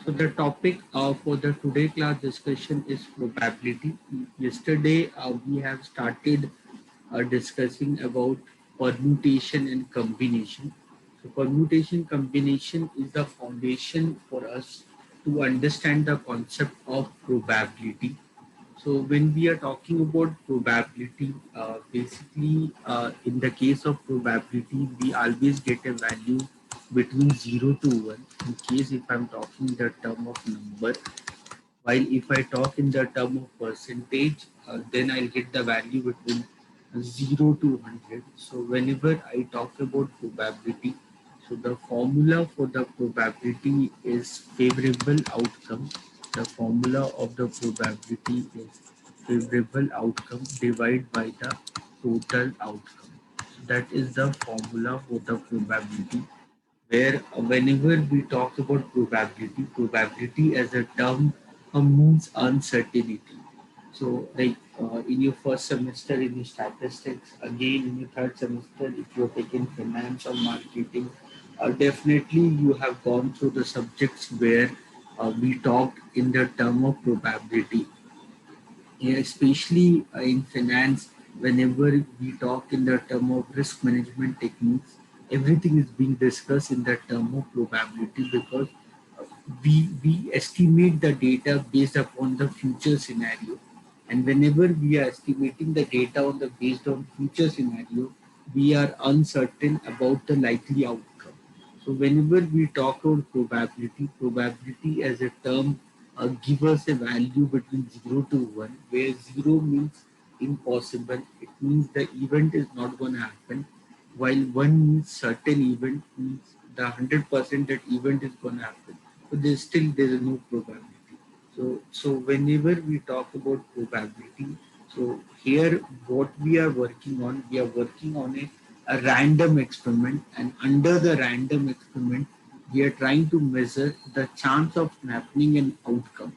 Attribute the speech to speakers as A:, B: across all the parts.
A: So the topic for the today class discussion is probability. Yesterday we have started discussing about permutation and combination. So permutation combination is the foundation for us to understand the concept of probability. So when we are talking about probability, basically in the case of probability, we always get a value between 0 to 1 in case if I'm talking the term of number, while if I talk in the term of percentage, then I'll get the value between 0 to 100. So whenever I talk about probability, so the formula for the probability is favorable outcome. The formula of the probability is favorable outcome divided by the total outcome. So that is the formula for the probability, where whenever we talk about probability, probability as a term means uncertainty. So, like in your first semester in your statistics, again in your third semester, if you're taking finance or marketing, definitely you have gone through the subjects where we talked in the term of probability. Yeah, especially in finance, whenever we talk in the term of risk management techniques, everything is being discussed in the term of probability, because uh, we estimate the data based upon the future scenario, and whenever we are estimating the data on the based on future scenario, we are uncertain about the likely outcome. So whenever we talk about probability, probability as a term give us a value between 0 to 1, where 0 means impossible. It means the event is not going to happen, while 1 means certain event, means the 100% that event is going to happen. So there is no probability. So whenever we talk about probability, so here what we are working on a random experiment, and under the random experiment, we are trying to measure the chance of happening an outcome.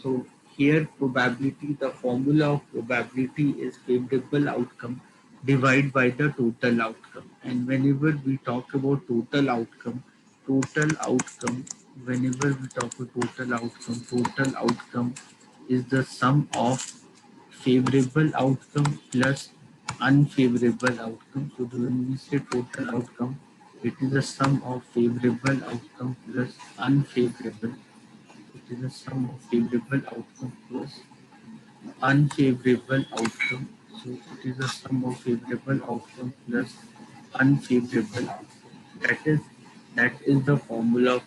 A: So here probability, the formula of probability is favorable outcome divided by the total outcome. And whenever we talk about total outcome, whenever we talk about total outcome is the sum of favorable outcome plus unfavorable outcome. So when we say total outcome, it is the sum of favorable outcome plus unfavorable. It is the sum of favorable outcome plus unfavorable outcome. So it is the sum of favorable outcome plus unfavorable outcome. That is the formula.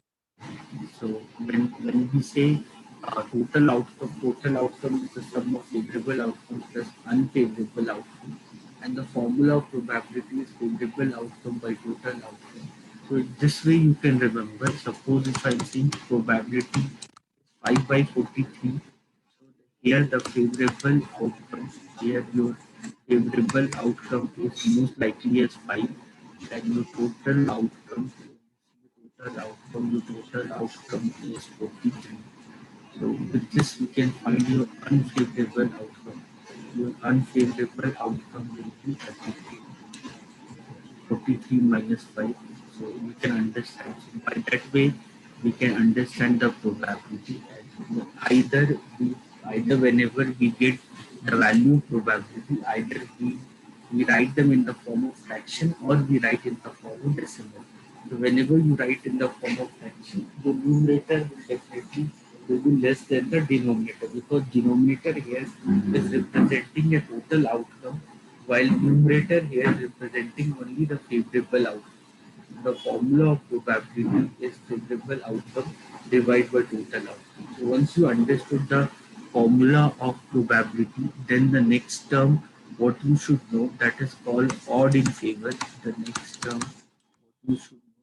A: So when we say total outcome is the sum of favorable outcome plus unfavorable outcome, and the formula of probability is favorable outcome by total outcome. So this way you can remember. Suppose if I'm saying probability 5 by 43, so here the favorable outcome, here your favorable outcome is most likely as 5, and your total outcome is 43. So with this we can find your unfavorable outcome. Your unfavorable outcome will be 33. 43 minus 5. So we can understand. So by that way, we can understand the probability. And either whenever we get the value of probability, either we write them in the form of fraction or we write in the form of decimal. So whenever you write in the form of fraction, the numerator will definitely will be less than the denominator, because denominator here is representing a total outcome, while numerator here is representing only the favorable outcome. The formula of probability is favorable outcome divided by total outcome. So once you understood the formula of probability, then the next term what you should know, that is called odd in favor. The next term what you should know,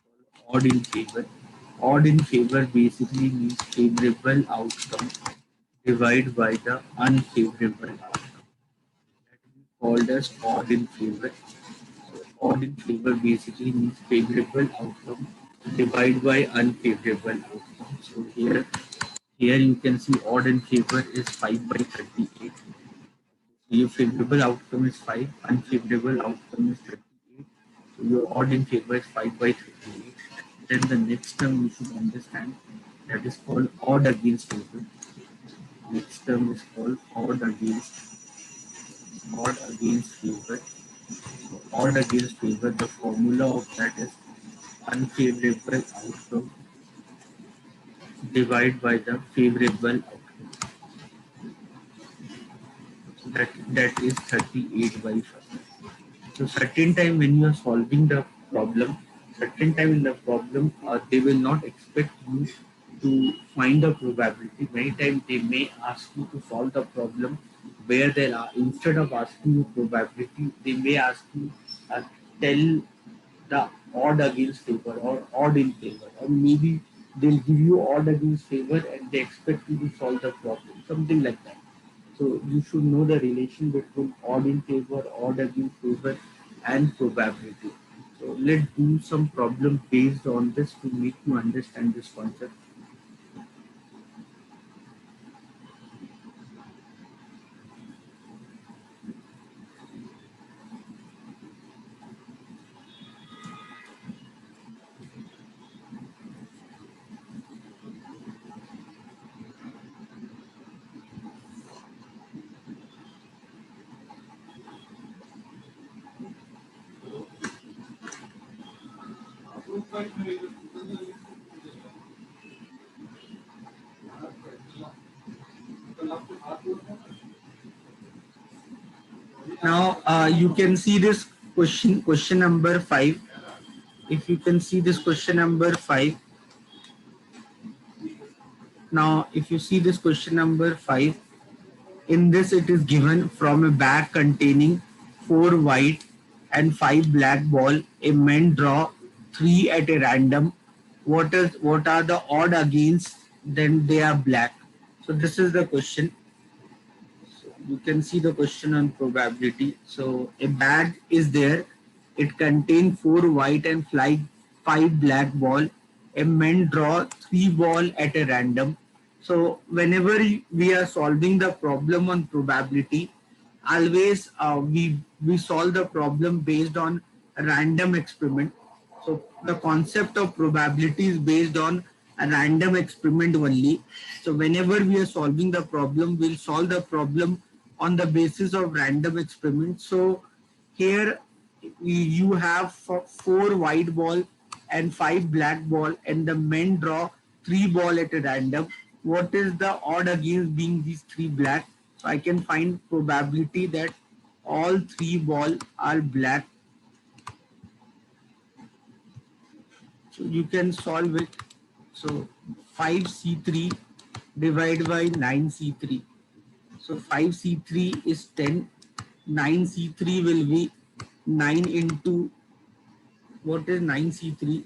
A: that is called odd in favor. Odd in favor basically means favorable outcome divided by the unfavorable outcome. That will be called as odd in favor. So odd in favor basically means favorable outcome divided by unfavorable outcome. So here you can see odd in favor is 5 by 38. So your favorable outcome is 5, unfavorable outcome is 38. So your odd in favor is 5 by 38. Then the next term you should understand. that is called odd against favor. Next term is called odd against favor. So odd against favor, the formula of that is unfavorable outcome divided by the favorable outcome. So that is 38 by 5. So certain time when you are solving the problem, certain time in the problem, they will not expect you to find the probability. Many times they may ask you to solve the problem where there are, instead of asking you probability, they may ask you tell the odd against favor or odd in favor, or maybe they'll give you odd against favor and they expect you to solve the problem, something like that. So you should know the relation between odd in favor, odd against favor, and probability. So let's do some problem based on this to make you understand this concept. Now you can see this question number 5. If you can see this question number 5. Now if you see this question number 5, in this it is given from a bag containing 4 white and 5 black ball, a man draw 3 at a random. What are the odd against, then they are black. So this is the question. So you can see the question on probability. So a bag is there. It contains 4 white and 5 black ball. A man draw 3 ball at a random. So whenever we are solving the problem on probability, always we solve the problem based on a random experiment. So the concept of probability is based on a random experiment only. So whenever we are solving the problem, we'll solve the problem on the basis of random experiment. So here you have 4 white ball and 5 black ball, and the men draw 3 ball at a random. What is the odd against being these 3 black? So I can find probability that all 3 ball are black. So you can solve it. So 5C3 divided by 9C3. So 5C3 is 10. 9C3 will be 9 into, what is 9C3?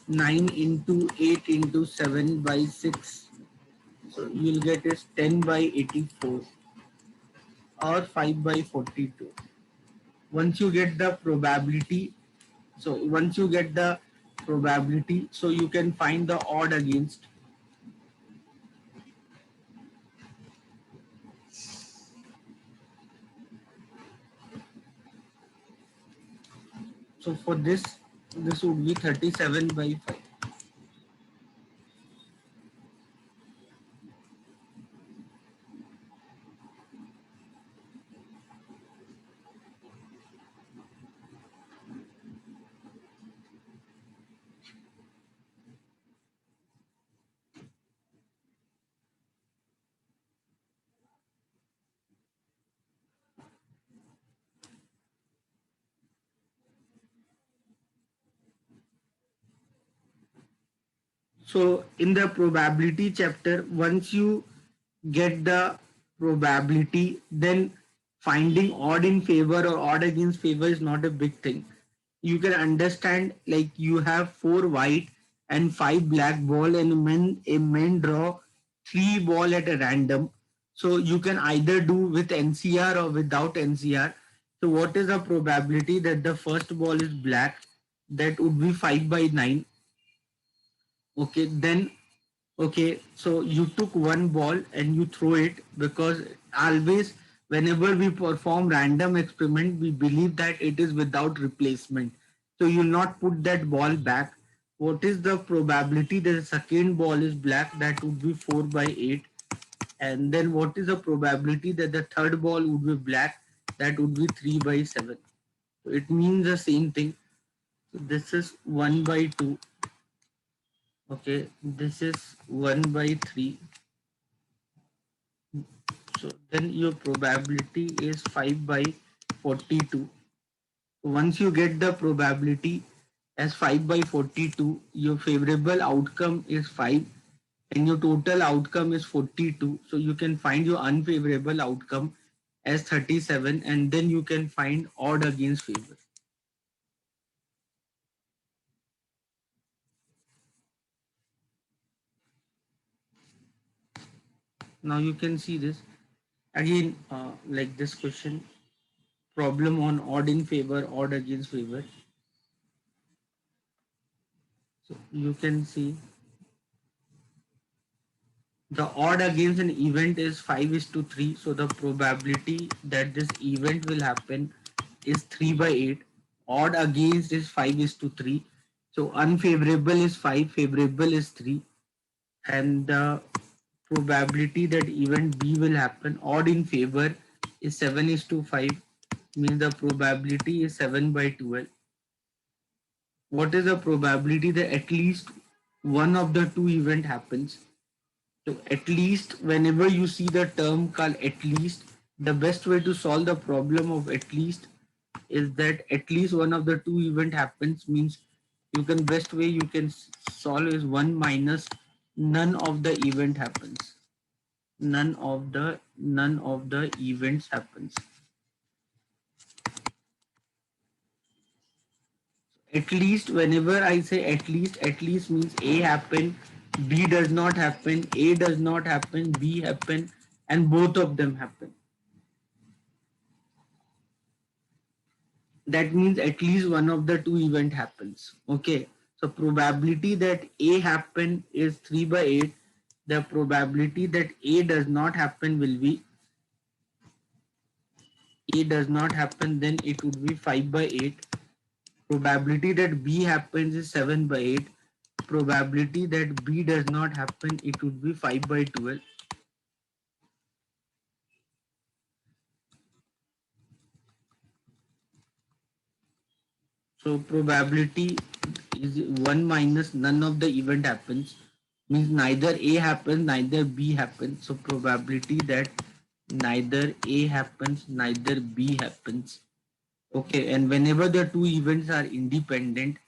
A: 9 into 8 into 7 by 6. So you'll get is 10 by 84 or 5 by 42. Once you get the probability, so you can find the odd against. So for this would be 37 by 5. So in the probability chapter, once you get the probability, then finding odd in favor or odd against favor is not a big thing. You can understand, like you have 4 white and 5 black ball, and a men draw 3 ball at a random. So you can either do with NCR or without NCR. So what is the probability that the first ball is black? That would be 5 by 9. Okay, then okay, so you took one ball and you throw it, because always whenever we perform random experiment, we believe that it is without replacement. So you'll not put that ball back. What is the probability that the second ball is black? That would be 4 by 8. And then what is the probability that the third ball would be black? That would be 3 by 7. So it means the same thing. So this is 1 by 2. Okay, this is 1 by 3. So then your probability is 5 by 42. Once you get the probability as 5 by 42, your favorable outcome is 5 and your total outcome is 42. So you can find your unfavorable outcome as 37 and then you can find odd against favor. Now you can see this again like this question, problem on odd in favor, odd against favor. So you can see the odd against an event is 5:3. So the probability that this event will happen is 3 by 8. Odd against is 5:3. So unfavorable is 5, favorable is 3. And the probability that event B will happen odd in favor is 7:5, means the probability is 7 by 12. What is the probability that at least one of the two event happens? So at least whenever you see the term called at least, the best way to solve the problem of at least is that at least one of the two event happens, means you can best way you can solve is 1 minus none of the event happens. None of the events happens. At least whenever I say at least means A happen, B does not happen, A does not happen, B happen, and both of them happen. That means at least one of the two event happens. Okay. So probability that A happen is 3 by 8. The probability that A does not happen will be A does not happen, then it would be 5 by 8. Probability that B happens is 7 by 8. Probability that B does not happen, it would be 5 by 12. So probability is 1 minus none of the event happens, means neither A happens, neither B happens. So probability that neither A happens, neither B happens. Okay, and whenever the two events are independent,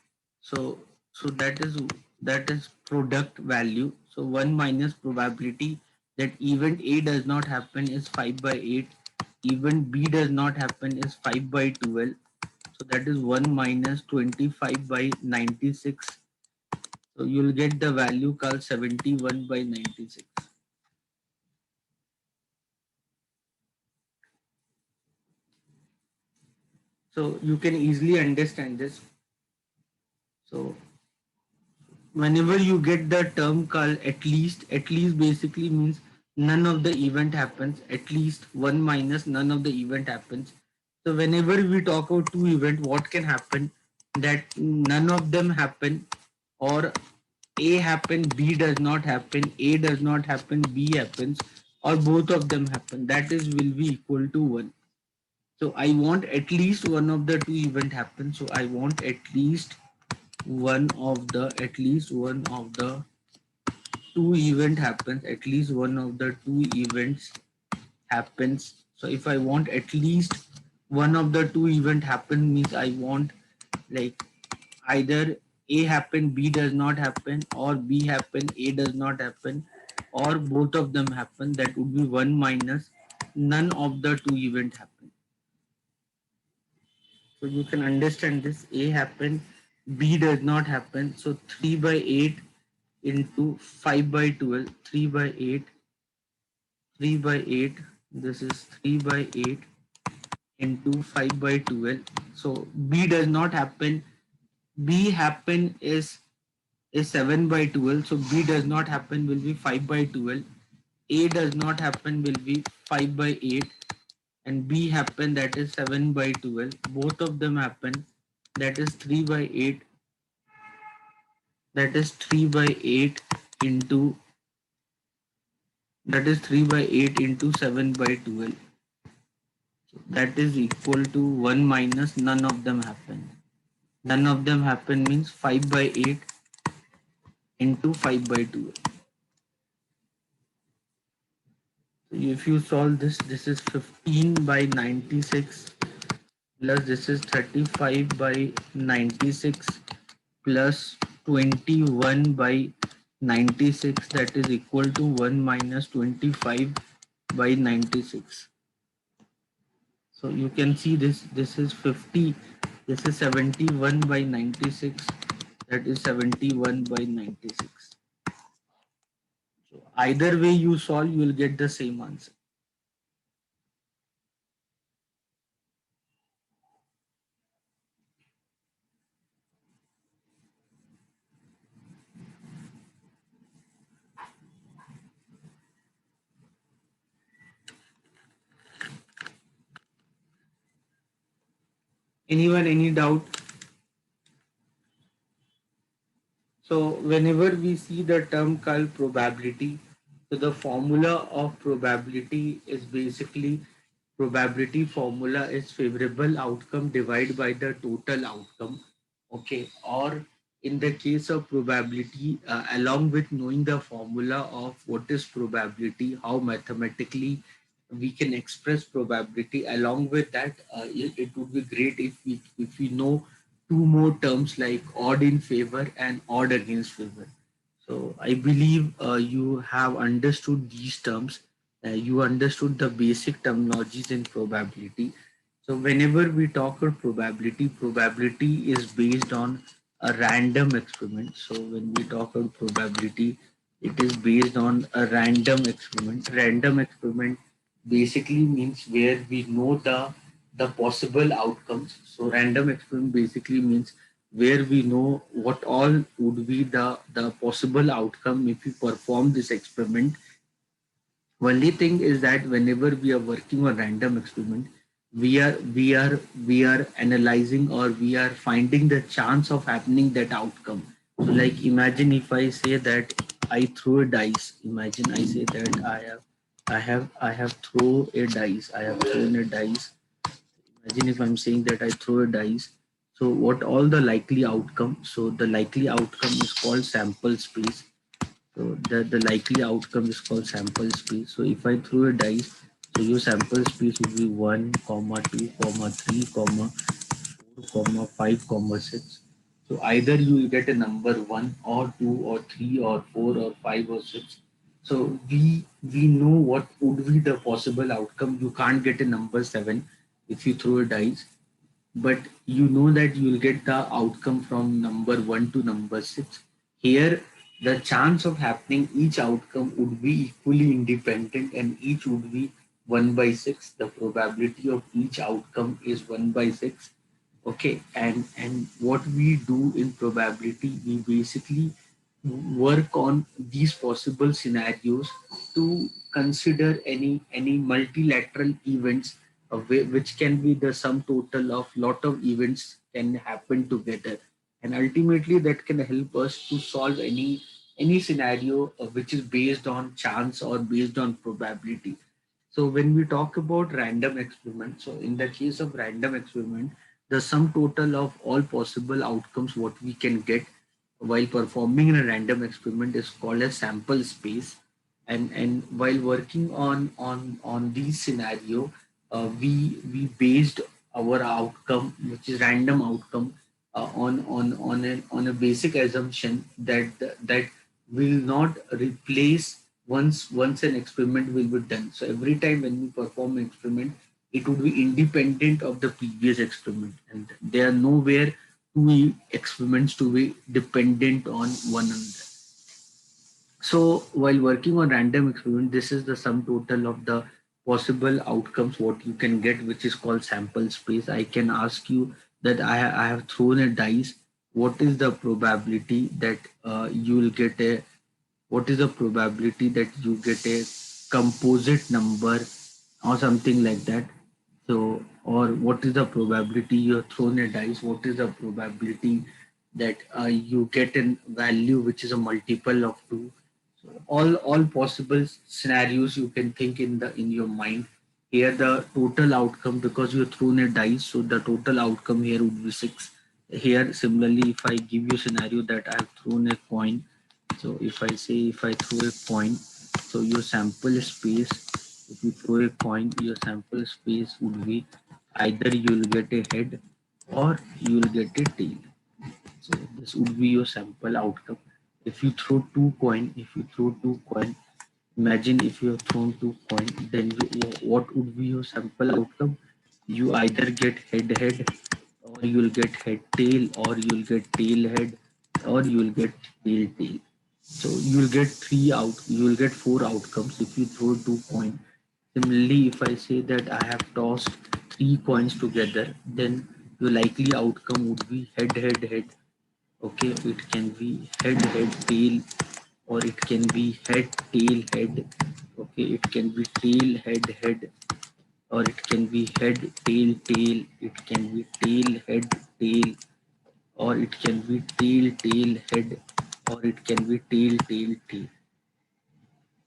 A: so that is product value. So 1 minus probability that event A does not happen is 5 by 8. Event B does not happen is 5 by 12. So that is 1 minus 25 by 96. So you'll get the value called 71 by 96. So you can easily understand this. So whenever you get the term called at least basically means none of the event happens, at least 1 minus none of the event happens. So whenever we talk about two event, what can happen? That none of them happen, or A happen, B does not happen, A does not happen, B happens, or both of them happen. That is will be equal to 1. So I want at least one of the two event happen. So I want at least one of the two event happens, at least one of the two events happens. So if I want at least one of the two event happen, means I want like either A happen, B does not happen, or B happen, A does not happen, or both of them happen. That would be 1 minus none of the two event happen. So you can understand this. A happen, B does not happen. So 3 by 8 into 5 by 12, 3 by 8, 3 by 8, this is 3 by 8 into 5 by 12. So B does not happen, B happen is 7 by 12. So B does not happen will be 5 by 12. A does not happen will be 5 by 8, and B happen that is 7 by 12. Both of them happen. that is 3 by 8, that is 3 by 8 into, that is 3 by 8 into 7 by 12. That is equal to 1 minus none of them happen. None of them happen means 5 by 8 into 5 by 12. So if you solve this, this is 15 by 96 plus this is 35 by 96 plus 21 by 96, that is equal to 1 minus 25 by 96. So you can see this is 50, this is 71 by 96, that is 71 by 96. So either way you solve, you will get the same answer. Anyone, any doubt? So whenever we see the term called probability, so the formula of probability is basically, probability formula is favorable outcome divided by the total outcome. Okay, or in the case of probability, along with knowing the formula of what is probability, how mathematically we can express probability, along with that, it would be great if we know two more terms like odd in favor and odd against favor. So I believe you have understood these terms. You understood the basic terminologies in probability. So whenever we talk about probability, probability is based on a random experiment. So when we talk about probability, it is based on a random experiment. Random experiment basically means where we know the possible outcomes. So random experiment basically means where we know what all would be the possible outcome if we perform this experiment. Only thing is that whenever we are working on random experiment, we are analyzing, or we are finding the chance of happening that outcome. So like imagine if I say that I throw a dice. Imagine I say that I have throw a dice. I have thrown a dice. Imagine if I'm saying that I throw a dice. So what all the likely outcome? So the likely outcome is called sample space. So the likely outcome is called sample space. So if I throw a dice, so your sample space would be 1, comma 2, comma 3, comma 4, comma 5, comma 6. So either you get a number 1 or 2 or 3 or 4 or 5 or 6. So we know what would be the possible outcome. You can't get a number 7 if you throw a dice, but you know that you will get the outcome from number 1 to number 6. Here the chance of happening each outcome would be equally independent, and each would be 1 by 6. The probability of each outcome is 1 by 6. Okay, and what we do in probability, we basically work on these possible scenarios to consider any multilateral events, which can be the sum total of lot of events can happen together, and ultimately that can help us to solve any scenario which is based on chance or based on probability. So when we talk about random experiment, so in the case of random experiment, the sum total of all possible outcomes what we can get while performing in a random experiment is called a sample space. And while working on these scenario, we based our outcome, which is random outcome, on a basic assumption that will not replace once an experiment will be done. So every time when we perform an experiment, it would be independent of the previous experiment, and there are nowhere two experiments to be dependent on one another. So while working on random experiment, this is the sum total of the possible outcomes what you can get, which is called sample space. I can ask you that I have thrown a dice. What is the probability that you will get a, what is the probability that you get a composite number or something like that? So or what is the probability you have thrown a dice, what is the probability that you get a value which is a multiple of 2. So all possible scenarios you can think in your mind. Here the total outcome, because you have thrown a dice, so the total outcome here would be 6. Here similarly, if I give you a scenario that I have thrown a coin, so if I say if I throw a coin, so your sample space, if you throw a coin, your sample space would be either you will get a head or you will get a tail. So this would be your sample outcome. If you throw two coin, imagine if you have thrown 2 coin, then what would be your sample outcome? You either get head, or you will get head tail, or you will get tail head, or you will get tail tail. So you will get you will get 4 outcomes if you throw 2 coin. Similarly, if I say that I have tossed 3 coins together, then your likely outcome would be head. Okay, it can be head tail, or it can be head tail head. Okay, it can be tail head, or it can be head tail tail. It can be tail head tail, or it can be tail head, or it can be tail tail.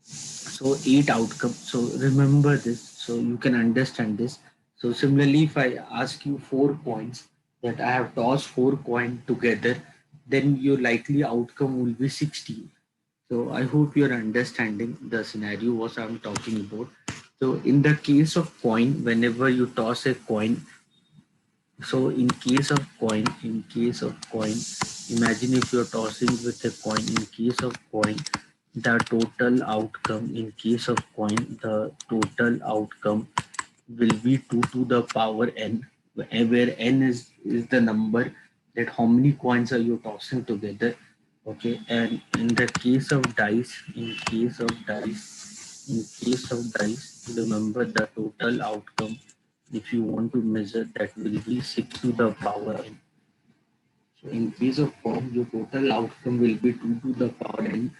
A: So 8 outcomes. So remember this so you can understand this. So similarly, if I ask you 4 coins, that I have tossed 4 coins together, then your likely outcome will be 16. So I hope you're understanding the scenario what I'm talking about. So in the case of coin, whenever you toss a coin, so in case of coin, imagine if you're tossing with a coin. In case of coin, the total outcome, in case of coin, the total outcome will be 2 to the power n, where n is the number that how many coins are you tossing together. Okay, and in the case of dice, in case of dice, remember the total outcome, if you want to measure, that will be 6 to the power n. So in case of form, your total outcome will be 2 to the power n.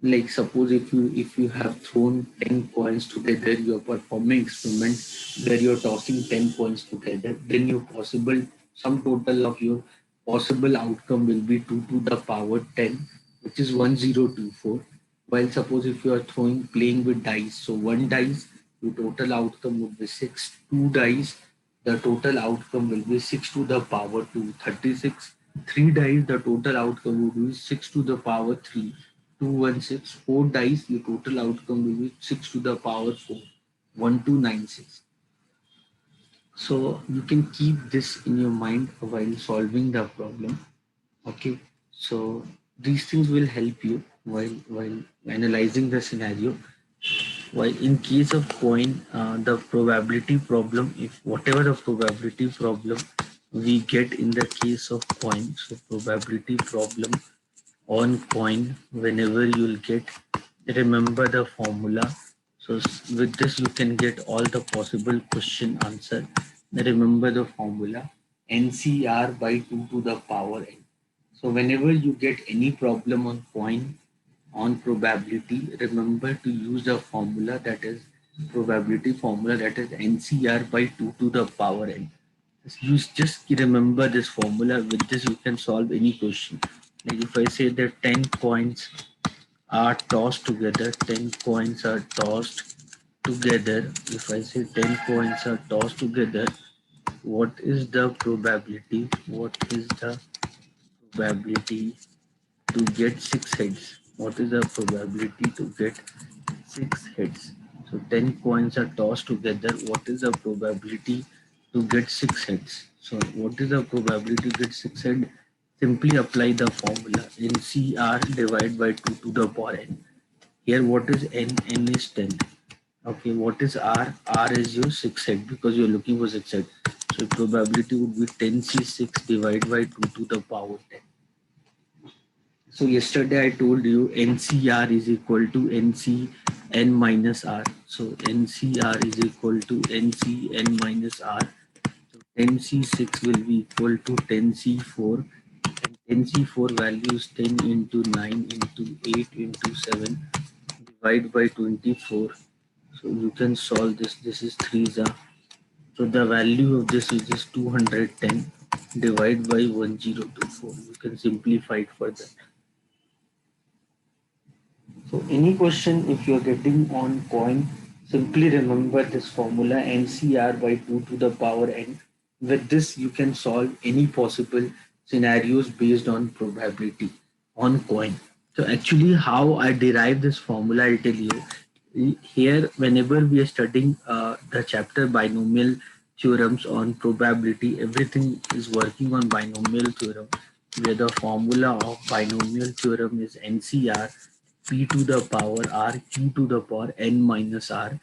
A: Like suppose if you have thrown 10 coins together, you're performing experiment where you're tossing 10 coins together, then your possible sum total of your possible outcome will be 2 to the power 10, which is 1024. While suppose if you are playing with dice, so one dice, your total outcome would be 6. Two dice, the total outcome will be 6 to the power 2, 36. Three dice, the total outcome would be 6 to the power 3, 216. Four dice, your total outcome will be 6 to the power 4, 1296. So you can keep this in your mind while solving the problem. Okay, so these things will help you while analyzing the scenario. While in case of coin, the probability problem, if whatever the probability problem we get in the case of coin, so probability problem on coin, whenever you'll get, remember the formula. So with this you can get all the possible question answer. Remember the formula, NCR by 2 to the power n. So whenever you get any problem on coin, on probability, remember to use the formula, that is probability formula, that is NCR by 2 to the power n. Just remember this formula. With this you can solve any question. Like if I say that 10 coins are tossed together, 10 coins are tossed together. If I say 10 coins are tossed together, what is the probability? What is the probability to get 6 heads? What is the probability to get 6 heads? So 10 coins are tossed together. What is the probability to get 6 heads? So what is the probability to get 6 heads? Simply apply the formula, NCR divided by 2 to the power n. Here what is n? N is 10. Okay, what is R? R is your 6 head, because you're looking for 6 head. So probability would be 10C6 divided by 2 to the power 10. So yesterday I told you NCR is equal to NCN minus R. So NCR is equal to NCN minus R. So 10C6 will be equal to 10C4, and 10C4 value is 10 into 9 into 8 into 7 divided by 24. So you can solve this. This is 3 za So the value of this is just 210 divided by 1024. You can simplify it further. So any question if you're getting on coin, simply remember this formula NCR by 2 to the power n. With this you can solve any possible scenarios based on probability on coin. So actually how I derive this formula I'll tell you. Here whenever we are studying the chapter binomial theorems on probability, everything is working on binomial theorem where the formula of binomial theorem is NCR p to the power r q to the power n minus r,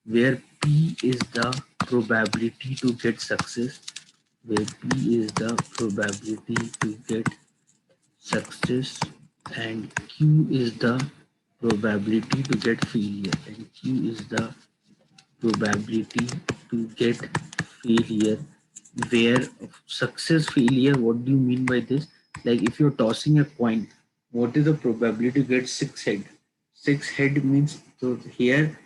A: where p is the probability to get success, where p is the probability to get success, and q is the probability to get failure, and q is the probability to get failure. Where success, failure, what do you mean by this? Like if you're tossing a coin, what is the probability to get six head? Six head means, so here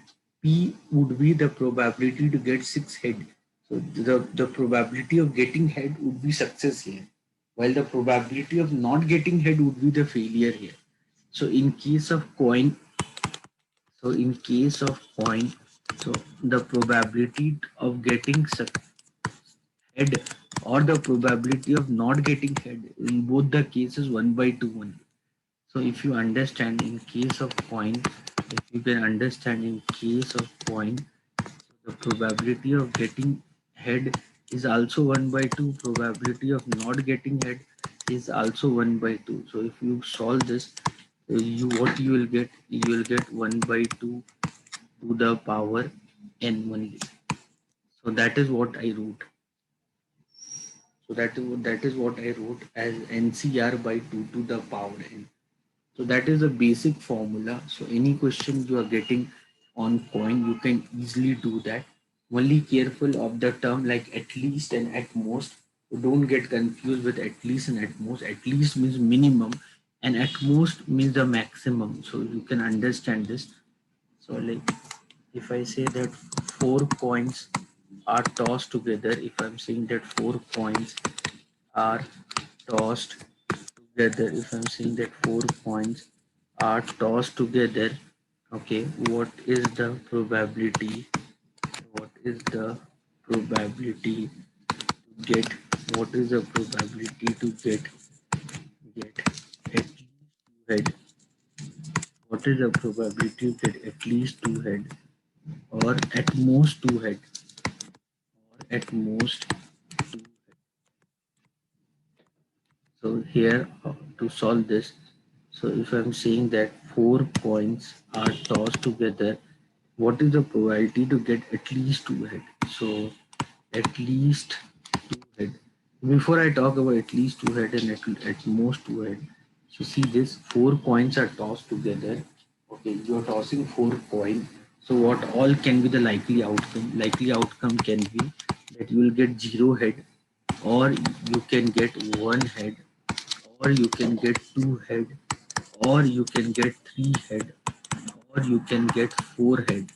A: p would be the probability to get six head. So the probability of getting head would be success here, while the probability of not getting head would be the failure here. So in case of coin, so in case of coin, so the probability of getting head or the probability of not getting head in both the cases 1 by 2 only. So if you understand in case of coin, if you can understand in case of coin, the probability of getting head is also 1 by 2, probability of not getting head is also 1 by 2. So if you solve this, you what you will get, you will get 1 by 2 to the power n only. So that is what I wrote. So that is what I wrote as NCR by 2 to the power n. So that is the basic formula. So any question you are getting on coin, you can easily do that. Only careful of the term like at least and at most. So don't get confused with at least and at most. At least means minimum and at most means the maximum. So you can understand this. So like if I say that four coins are tossed together, if I'm saying that four coins are tossed together, if I'm saying that four coins are tossed together, okay, what is the probability, what is the probability to get, what is the probability to get at least two head, what is the probability to get at least two head or at most two head or at most two. So here to solve this, so if I'm saying that four coins are tossed together, what is the probability to get at least two head? So at least two head. Before I talk about at least two head and at most two head, so see this four coins are tossed together. Okay, you're tossing four coins. So what all can be the likely outcome? Likely outcome can be that you will get zero head, or you can get one head, or you can get two head, or you can get three head, or you can get four head.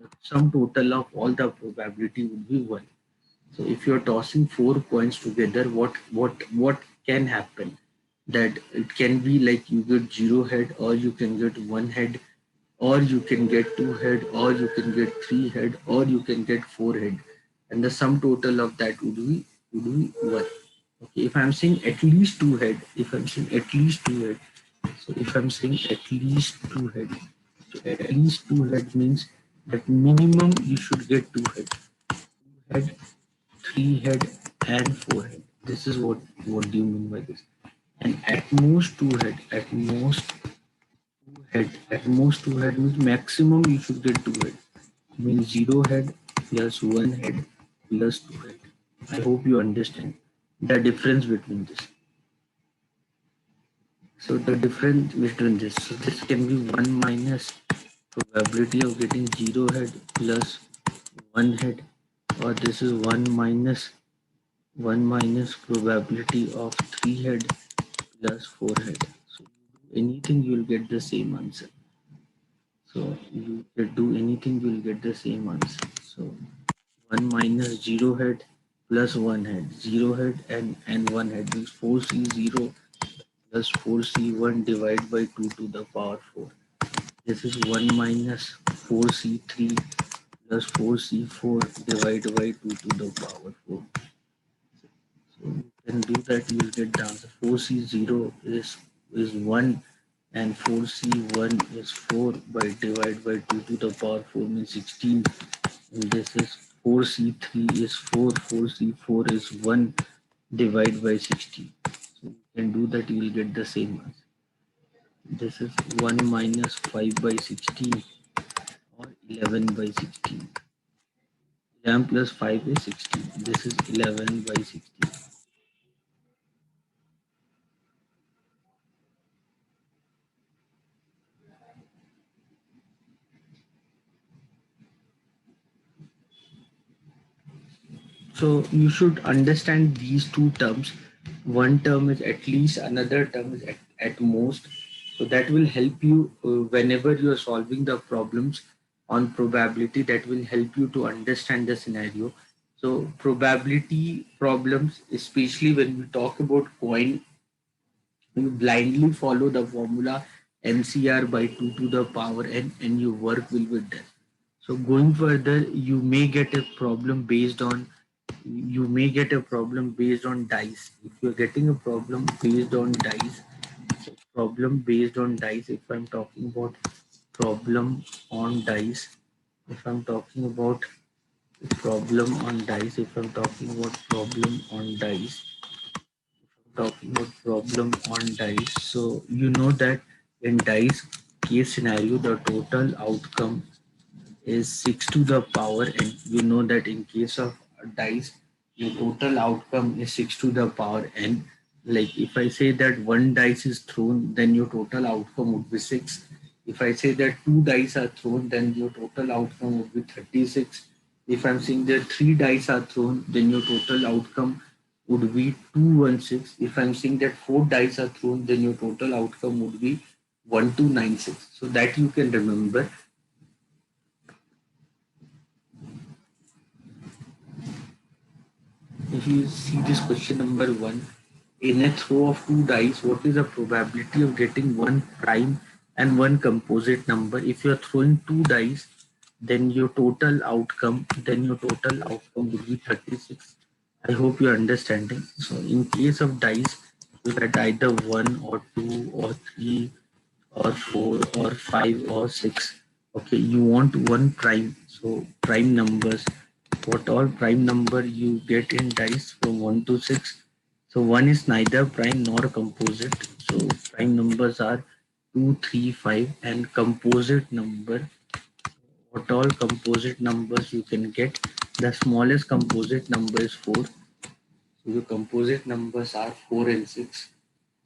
A: The sum total of all the probability would be one. So if you're tossing four coins together, what can happen? That it can be like you get zero head, or you can get one head, or you can get two head, or you can get three head, or you can get four head, and the sum total of that would be one. Okay, if I'm saying at least two head, if I'm saying at least two head, so if I'm saying at least two head, so at least two head means that minimum you should get two head, head, three head, and four head. This is what do you mean by this? And at most two head, at most two head, at most two head means maximum you should get two head. Means zero head plus one head plus two head. I hope you understand the difference between this. So the difference between this, so this can be 1 minus probability of getting 0 head plus 1 head, or this is 1 minus probability of 3 head plus 4 head. So you do anything, you will get the same answer. So you can do anything, you will get the same answer. So 1 minus 0 head plus 1 head. 0 head and 1 head means 4c0 plus 4c1 divided by 2 to the power 4. This is 1 minus 4c3 plus 4c4 divided by 2 to the power 4. So you can do that, you will get the answer. 4c0 is 1 and 4c1 is 4 by divided by 2 to the power 4 means 16. And this is 4c3 is 4, 4c4 is 1 divided by 16. So you can do that, you will get the same answer. This is 1 minus 5 by 16 or 11 by 16. 11 plus 5 is 16. This is 11 by 16. So you should understand these two terms. One term is at least, another term is at most. So that will help you whenever you are solving the problems on probability. That will help you to understand the scenario. So probability problems, especially when we talk about coin, you blindly follow the formula MCR by 2 to the power n and your work will be done. So going further, you may get a problem based on dice. If you're getting a problem based on dice, so problem based on dice, if I'm talking about problem on dice, if I'm talking about problem on dice, if I'm talking about problem on dice, talking about problem on dice. So you know that in dice case scenario, the total outcome is 6 to the power n. You know that in case of dice, your total outcome is 6 to the power n. Like if I say that one dice is thrown, then your total outcome would be 6. If I say that two dice are thrown, then your total outcome would be 36. If I'm saying that three dice are thrown, then your total outcome would be 216. If I'm saying that four dice are thrown, then your total outcome would be 1296. So that you can remember. If you see this question number 1, in a throw of two dice, what is the probability of getting one prime and one composite number? If you are throwing two dice, then your total outcome would be 36. I hope you're understanding. So in case of dice, you get either 1 or 2 or 3 or 4 or 5 or 6. Okay, you want one prime. So prime numbers, what all prime number you get in dice from 1 to 6. So 1 is neither prime nor composite. So prime numbers are 2, 3, 5, and composite number, what all composite numbers you can get. The smallest composite number is 4. So the composite numbers are 4 and 6.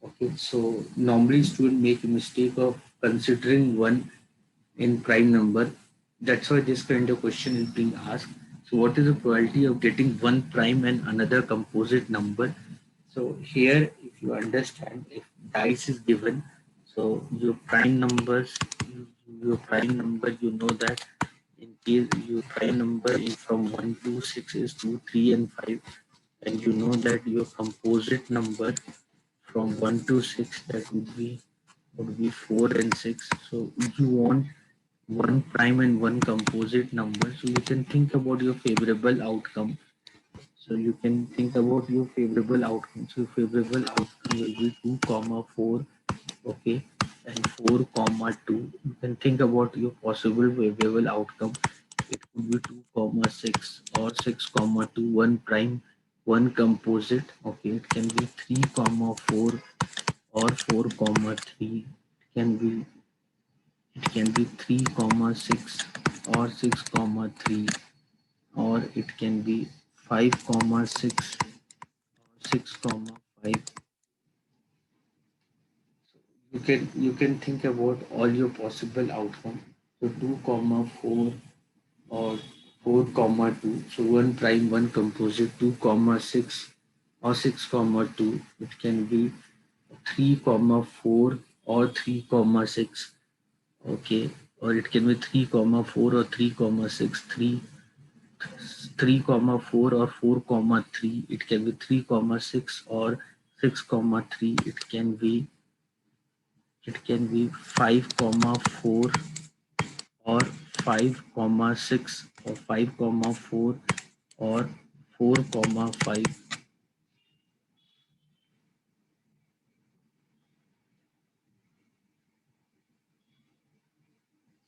A: Okay, so normally students make a mistake of considering one in prime number. That's why this kind of question is being asked. So what is the probability of getting one prime and another composite number? So here, if you understand, if dice is given, so your prime numbers, you know that in case your prime number is from 1 to 6 is 2, 3, and 5, and you know that your composite number from 1 to 6 that would be 4 and 6. So you want one prime and one composite number, so you can think about your favorable outcome. So you can think about your favorable outcome. So favorable outcome will be 2 comma 4, okay, and 4 comma 2. You can think about your possible favorable outcome. It could be 2 comma 6 or 6 comma 2, one prime, one composite. Okay, it can be 3 comma 4 or 4 comma 3. It can be 3 comma 6 or 6 comma 3, or it can be 5 comma 6 or 6 comma 5. You can think about all your possible outcome. So 2 comma 4 or 4 comma 2. So one prime, one composite, 2 comma 6 or 6 comma 2. It can be 3 comma 4 or 3 comma 6. Okay, or it can be 3 comma 4 or 3 comma 6, 3 3 comma 4 or 4 comma 3. It can be 3 comma 6 or 6 comma 3. It can be 5 comma 4 or 5 comma 6 or 5 comma 4 or 4 comma 5.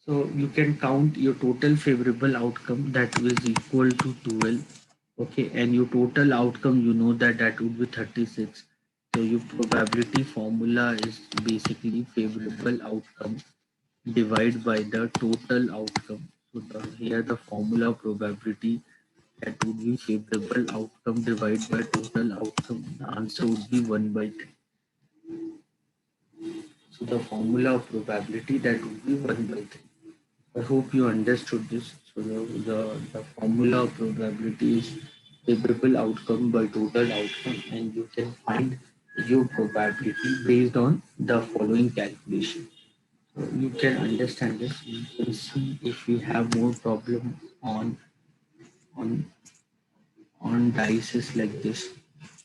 A: So you can count your total favorable outcome, that is equal to 12. Okay, and your total outcome, you know that would be 36. So your probability formula is basically favorable outcome divided by the total outcome. So here the formula probability, that would be favorable outcome divided by total outcome. The answer would be 1 by 3. So the formula of probability, that would be 1 by 3. I hope you understood this. So the formula of probability is favorable outcome by total outcome, and you can find your probability based on the following calculation. So you can understand this. You can see if we have more problem on on dices like this,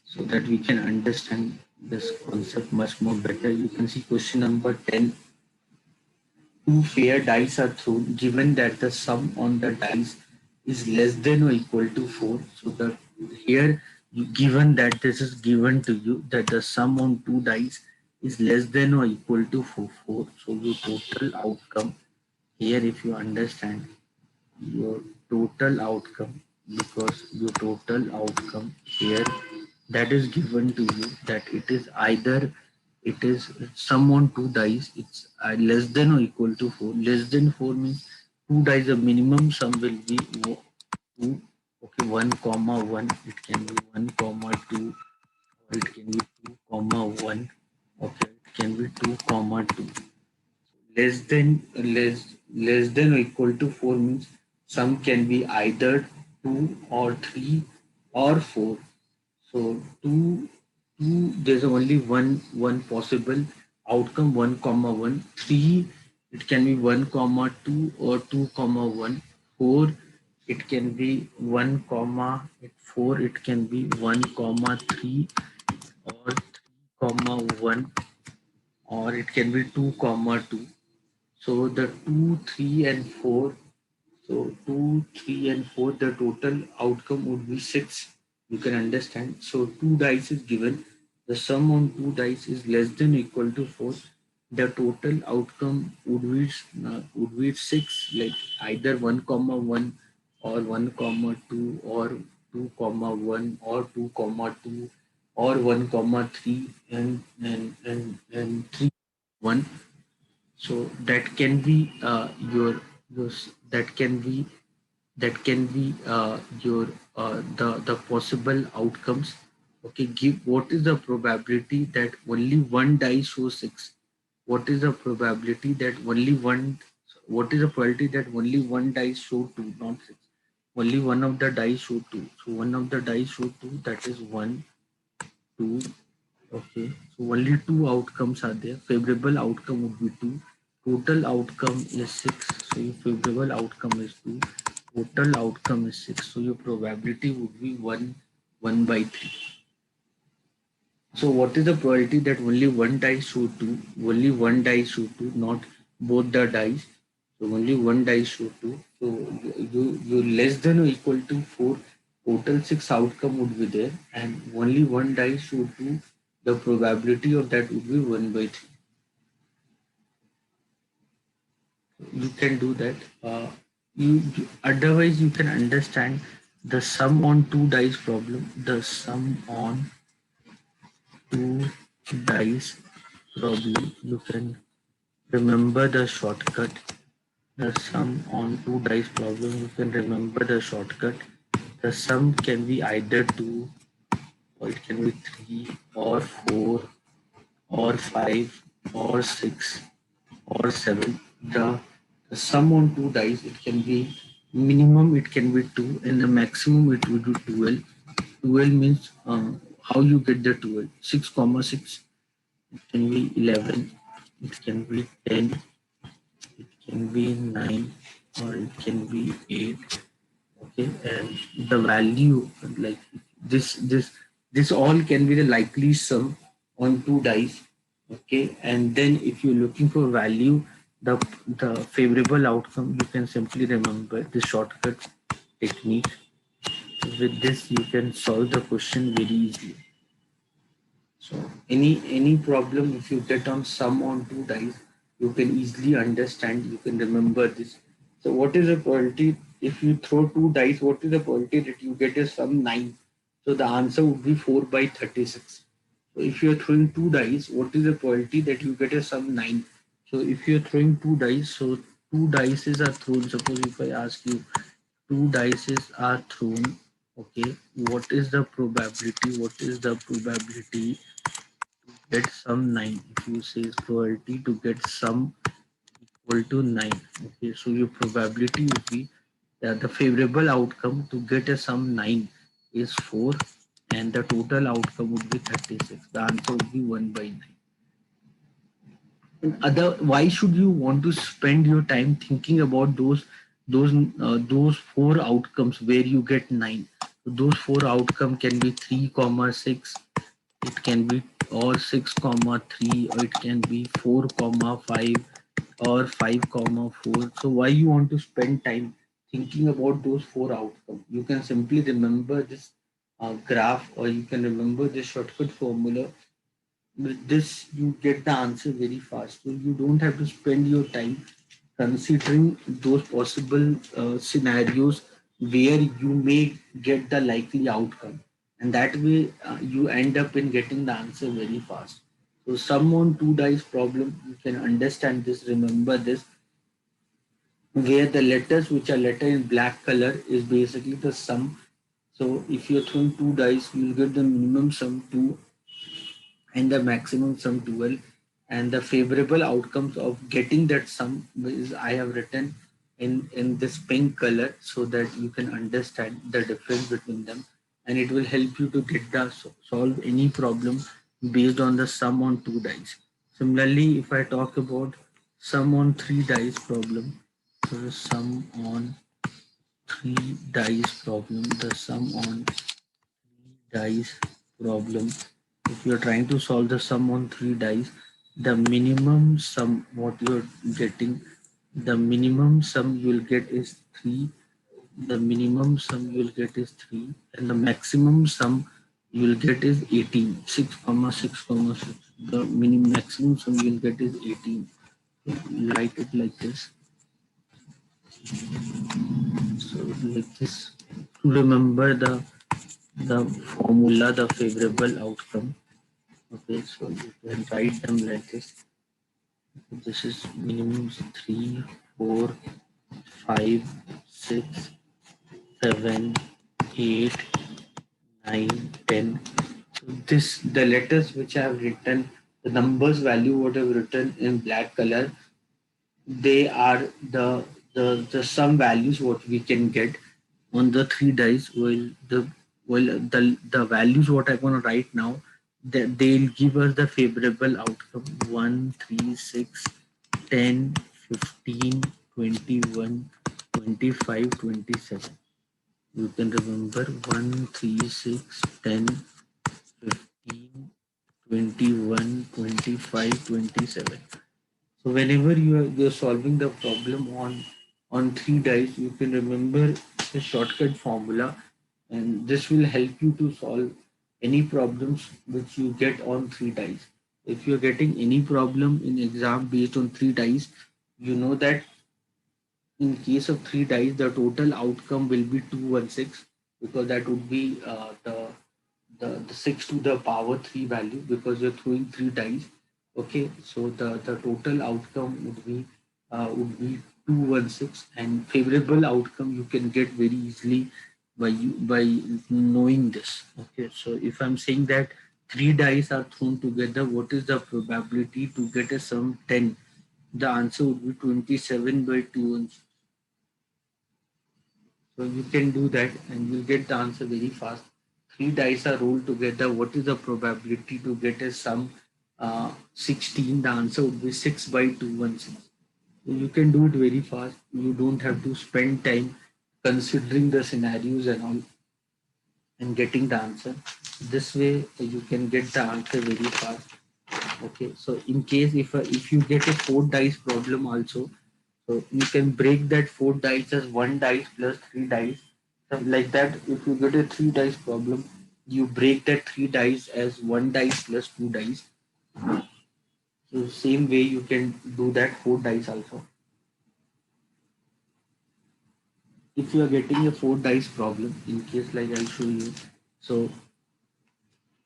A: so that we can understand this concept much more better. You can see question number 10. Two fair dice are thrown given that the sum on the dice is less than or equal to 4. So the here given that this is given to you that the sum on two dice is less than or equal to 4. So your total outcome here, if you understand your total outcome, because your total outcome here, that is given to you that it is either it is sum on two dice, it's less than or equal to 4. Less than 4 means two dice, the minimum sum will be 2. Okay, 1 comma 1, it can be 1 comma 2, or it can be 2 comma 1. Okay, it can be 2 comma 2. Less than or equal to 4 means sum can be either 2 or 3 or 4. So there's only one possible outcome, 1 comma 1. 3, it can be 1 comma 2 or 2 comma 1. 4, it can be 1 comma 4, it can be 1 comma 3 or 3 comma 1, or it can be 2 comma 2. So the 2, 3 and 4. So 2, 3 and 4, the total outcome would be 6. You can understand. So two dice is given. The sum on two dice is less than or equal to 4. The total outcome would be 6, like either 1 comma 1 or 1 comma 2 or 2 comma 1 or 2 comma 2 or 1 comma 3 and 3 1. So that can be that can be your the possible outcomes. Okay, give what is the probability that only one die shows 6? What is the probability that only one? What is the probability that only one die show 2, not 6? Only one of the die show 2. So one of the die show 2, that is 1, 2. Okay, so only two outcomes are there. Favorable outcome would be 2. Total outcome is 6. So your favorable outcome is 2. Total outcome is 6. So your probability would be 1 by 3. So what is the probability that only one die show 2? Only one die show 2, not both the dice. So only one die show 2. So you less than or equal to 4. Total 6 outcome would be there, and only one die show 2. The probability of that would be 1 by 3. You can do that. Otherwise you can understand the sum on two dice problem. The sum on two dice problem. You can remember the shortcut. The sum on two dice problem. You can remember the shortcut. The sum can be either 2, or it can be 3 or 4 or 5 or 6 or 7. The sum on two dice, it can be minimum, it can be 2, and the maximum it would be 12. 12 means how you get the 12? 6 comma 6, it can be 11, it can be 10, it can be 9, or it can be 8, Okay, and the value, like this this this all can be the likely sum on two dice. Okay, and then if you're looking for value, the favorable outcome, you can simply remember the shortcut technique. With this you can solve the question very easily. So any problem, if you get on sum on two dice, you can easily understand, you can remember this. So what is the probability if you throw two dice, what is the probability that you get a sum 9? So the answer would be 4 by 36. So if you're throwing two dice, what is the probability that you get a sum 9? So if you're throwing two dice, so two dices are thrown. Suppose if I ask you, two dices are thrown, okay, what is the probability? What is the probability get sum 9? If you say probability to get sum equal to 9, okay, so your probability would be that the favorable outcome to get a sum 9 is 4, and the total outcome would be 36. The answer would be 1 by 9. And other, why should you want to spend your time thinking about those four outcomes where you get 9? So those four outcome can be 3 comma 6, it can be or 6 comma 3, or it can be 4 comma 5, or 5 comma 4. So why you want to spend time thinking about those four outcomes? You can simply remember this graph, or you can remember this shortcut formula. With this you get the answer very fast, so you don't have to spend your time considering those possible scenarios where you may get the likely outcome, and that way you end up in getting the answer very fast. So sum on two dice problem, you can understand this, remember this, where the letters which are letter in black color is basically the sum. So if you're throwing two dice, you'll get the minimum sum 2 and the maximum sum 12, and the favorable outcomes of getting that sum is I have written in this pink color, so that you can understand the difference between them, and it will help you to get the solve any problem based on the sum on two dice. Similarly, if I talk about sum on three dice problem, so the sum on three dice problem, the sum on dice problem, if you're trying to solve the sum on three dice, the minimum sum what you're getting, the minimum sum you'll get is 3, the minimum sum you'll get is 3, and the maximum sum you'll get is 18, 6 comma 6 comma 6. The minimum maximum sum you'll get is 18. So write it like this. So like this, to remember the formula, the favorable outcome. Okay, so you can write them like this. This is minimum 3, 4, 5, 6, 7, 8, 9, 10. So this, the letters which I have written, the numbers value what I've written in black color, they are the sum values what we can get on the three dice. The values what I'm going to write now, they'll give us the favorable outcome: 1, 3, 6, 10, 15, 21, 25, 27. You can remember 1, 3, 6, 10, 15, 21, 25, 27. So whenever you're solving the problem on three dice, you can remember the shortcut formula, and this will help you to solve any problems which you get on three dice. If you're getting any problem in exam based on three dice, you know that in case of three dice, the total outcome will be 216, because that would be the 6 to the power 3 value, because you're throwing three dice. Okay, so the total outcome would be 216, and favorable outcome you can get very easily by knowing this. Okay, so if I'm saying that three dice are thrown together, what is the probability to get a sum 10? The answer would be 27 by 2. So you can do that and you'll get the answer very fast. Three dice are rolled together. What is the probability to get a sum 16? The answer would be 6 by 216. So you can do it very fast. You don't have to spend time considering the scenarios and all and getting the answer. This way you can get the answer very fast. Okay, so in case if you get a four dice problem also, so you can break that four dice as one dice plus three dice. So like that, if you get a three dice problem, you break that three dice as one dice plus two dice. So same way you can do that four dice also. If you are getting a four dice problem, in case like I'll show you. So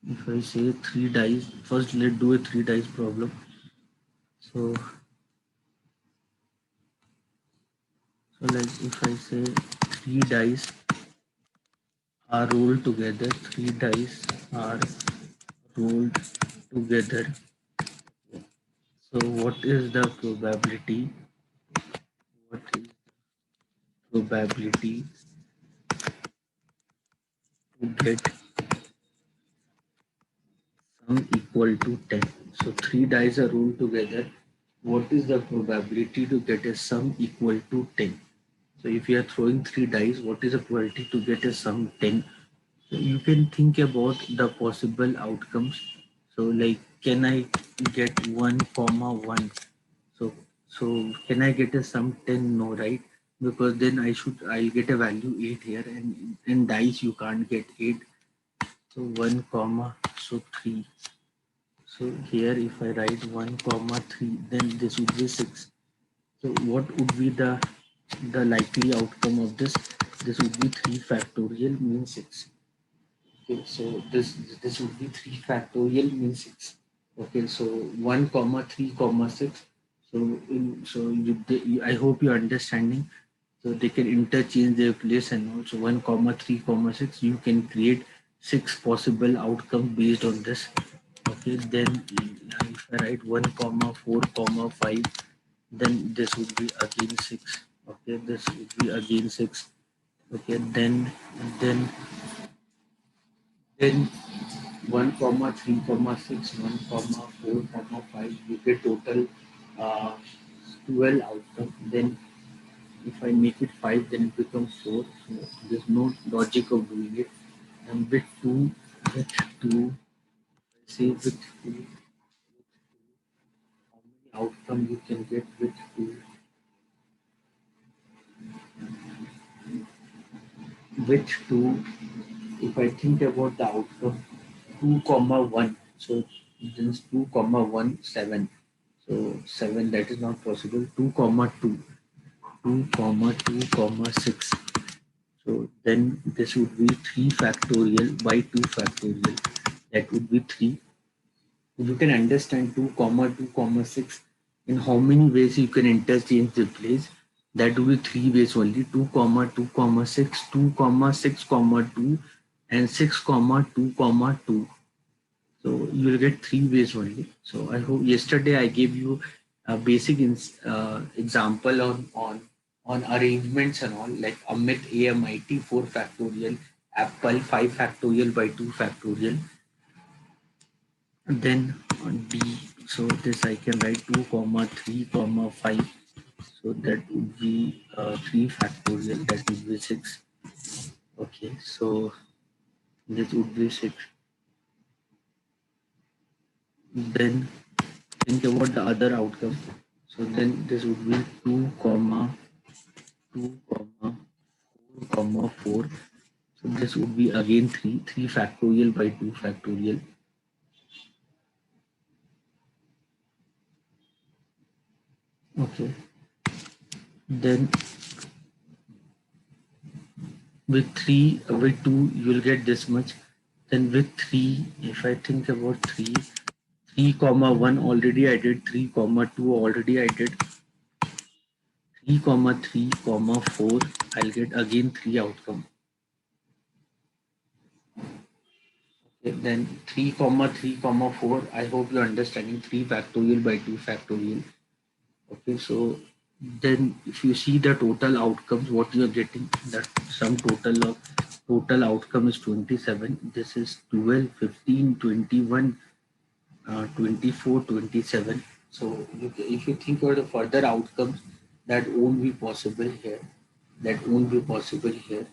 A: if I say three dice, first let's do a three dice problem. So like if I say three dice are rolled together, three dice are rolled together. So what is the probability? What is the probability to get sum equal to 10? So three dice are rolled together. What is the probability to get a sum equal to 10? So if you are throwing three dice, what is the probability to get a sum 10? So you can think about the possible outcomes. So like, can I get 1 comma 1? So so can I get a sum 10? No, right? Because then I'll get a value 8 here, and in dice you can't get 8. So 1 comma so 3. So here if I write 1 comma 3, then this would be 6. So what would be the likely outcome of this? This would be 3 factorial means 6. Okay, so this would be 3 factorial means 6. Okay, so 1 comma 3 comma 6. So I hope you're understanding. So they can interchange their place, and also 1 comma 3 comma 6. You can create 6 possible outcomes based on this. Okay, then if I write 1 comma 4 comma 5, then this would be again 6. Okay, this would be again 6. Okay, then 1 comma 3 comma 6, 1 comma 4 comma 5, you get total uh, 12 outcome. Then if I make it 5, then it becomes 4. So there's no logic of doing it. And with 2, say with 2, how many outcome you can get with 2? With 2, if I think about the outcome, 2 comma 1. So then 2 comma 1, 7. So 7, that is not possible. 2 comma 2. 2 comma 2 comma 6. So then this would be 3 factorial by 2 factorial. That would be 3. You can understand 2 comma 2 comma 6. In how many ways you can interchange the place? That would be 3 ways only. 2 comma 2 comma 6, 2 comma 6 comma 2, and 6 comma 2 comma 2. So you will get 3 ways only. So I hope yesterday I gave you a basic example on arrangements and all, like Amit AMIT 4 factorial, Apple 5 factorial by 2 factorial. And then on B, so this I can write 2 comma 3 comma 5. So that would be 3 factorial, that would be 6. Okay, so this would be 6. Then think about the other outcome. So then this would be 2 comma 2 comma 4 comma 4. So this would be again 3 factorial by 2 factorial. Okay. Then with 2 you will get this much. Then with 3, if I think about 3 comma 1 already I did, 3 comma 2 already I did, 3 comma 3 comma 4 I'll get again 3 outcome. Okay, then 3 comma 3 comma 4, I hope you're understanding, 3 factorial by 2 factorial. Okay, so then if you see the total outcomes, what you are getting, that sum total outcome is 27. This is 12, 15, 21, 24, 27. So if you think about the further outcomes that won't be possible here. That won't be possible here.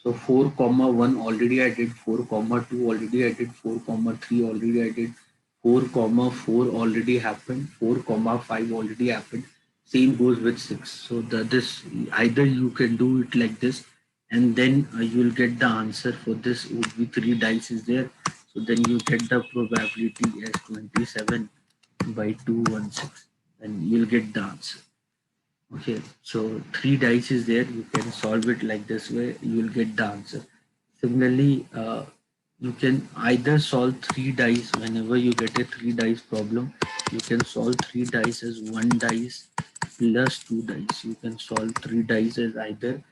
A: So 4 comma 1 already I did, 4 comma 2 already I did, 4 comma 3 already I did, 4 comma 4 already happened, 4 comma 5 already happened. Same goes with 6. So this either you can do it like this, and then you will get the answer for this would be 3 dice is there. So then you get the probability as 27 by 216, and you'll get the answer. Okay, so 3 dice is there. You can solve it like this way. You will get the answer. Similarly, you can either solve 3 dice whenever you get a 3 dice problem. You can solve 3 dice as 1 dice plus 2 dice. You can solve 3 dice as either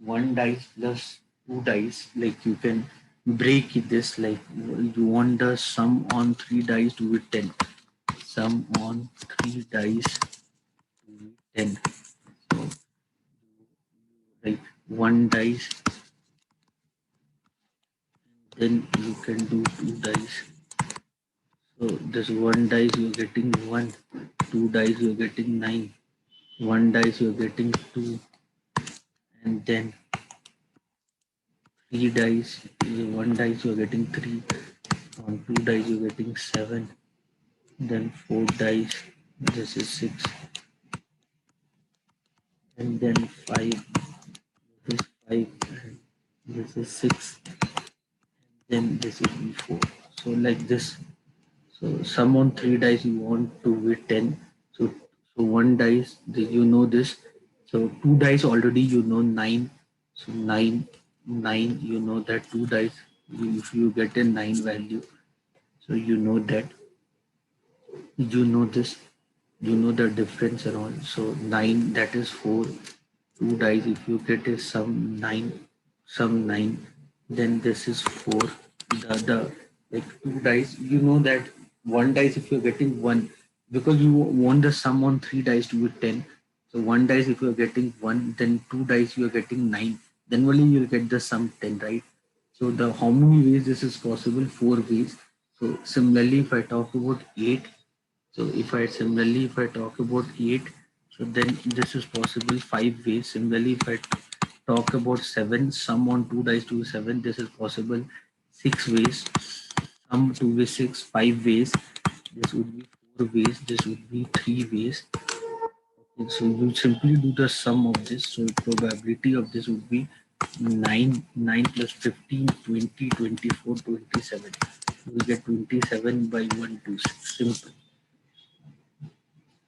A: 1 dice plus 2 dice. Like you can break this like you want the sum on 3 dice to be 10. Sum on 3 dice to be 10. So like 1 dice, then you can do 2 dice. So this 1 dice you're getting 1, 2 dice you're getting 9, 1 dice you're getting 2, and then 3 dice, 1 dice you're getting 3, on 2 dice you're getting 7, then 4 dice, this is 6, and then 5, this is 5, and this is 6, then this will be 4. So like this. So sum on 3 dice you want to be 10. So 1 dice, you know this. So 2 dice already you know 9. So 9 you know that 2 dice, if you get a 9 value, so you know that, you know this, you know the difference and all. So 9, that is 4. 2 dice, if you get a sum 9, then this is 4. The like 2 dice, you know that 1 dice if you're getting 1, because you want the sum on 3 dice to be 10. So 1 dice if you're getting 1, then 2 dice you're getting 9, then only you'll get the sum 10, right? So the how many ways this is possible? 4 ways. So similarly, if I talk about 8, so if I talk about 8, so then this is possible 5 ways. Similarly, if I talk about 7, sum on 2 dice to 7, this is possible 6 ways. Sum 2 with 6, 5 ways. This would be 4 ways. This would be 3 ways. Okay, so you simply do the sum of this. So probability of this would be 9 plus 15, 20, 24, 27. We get 27 by 126. Simple.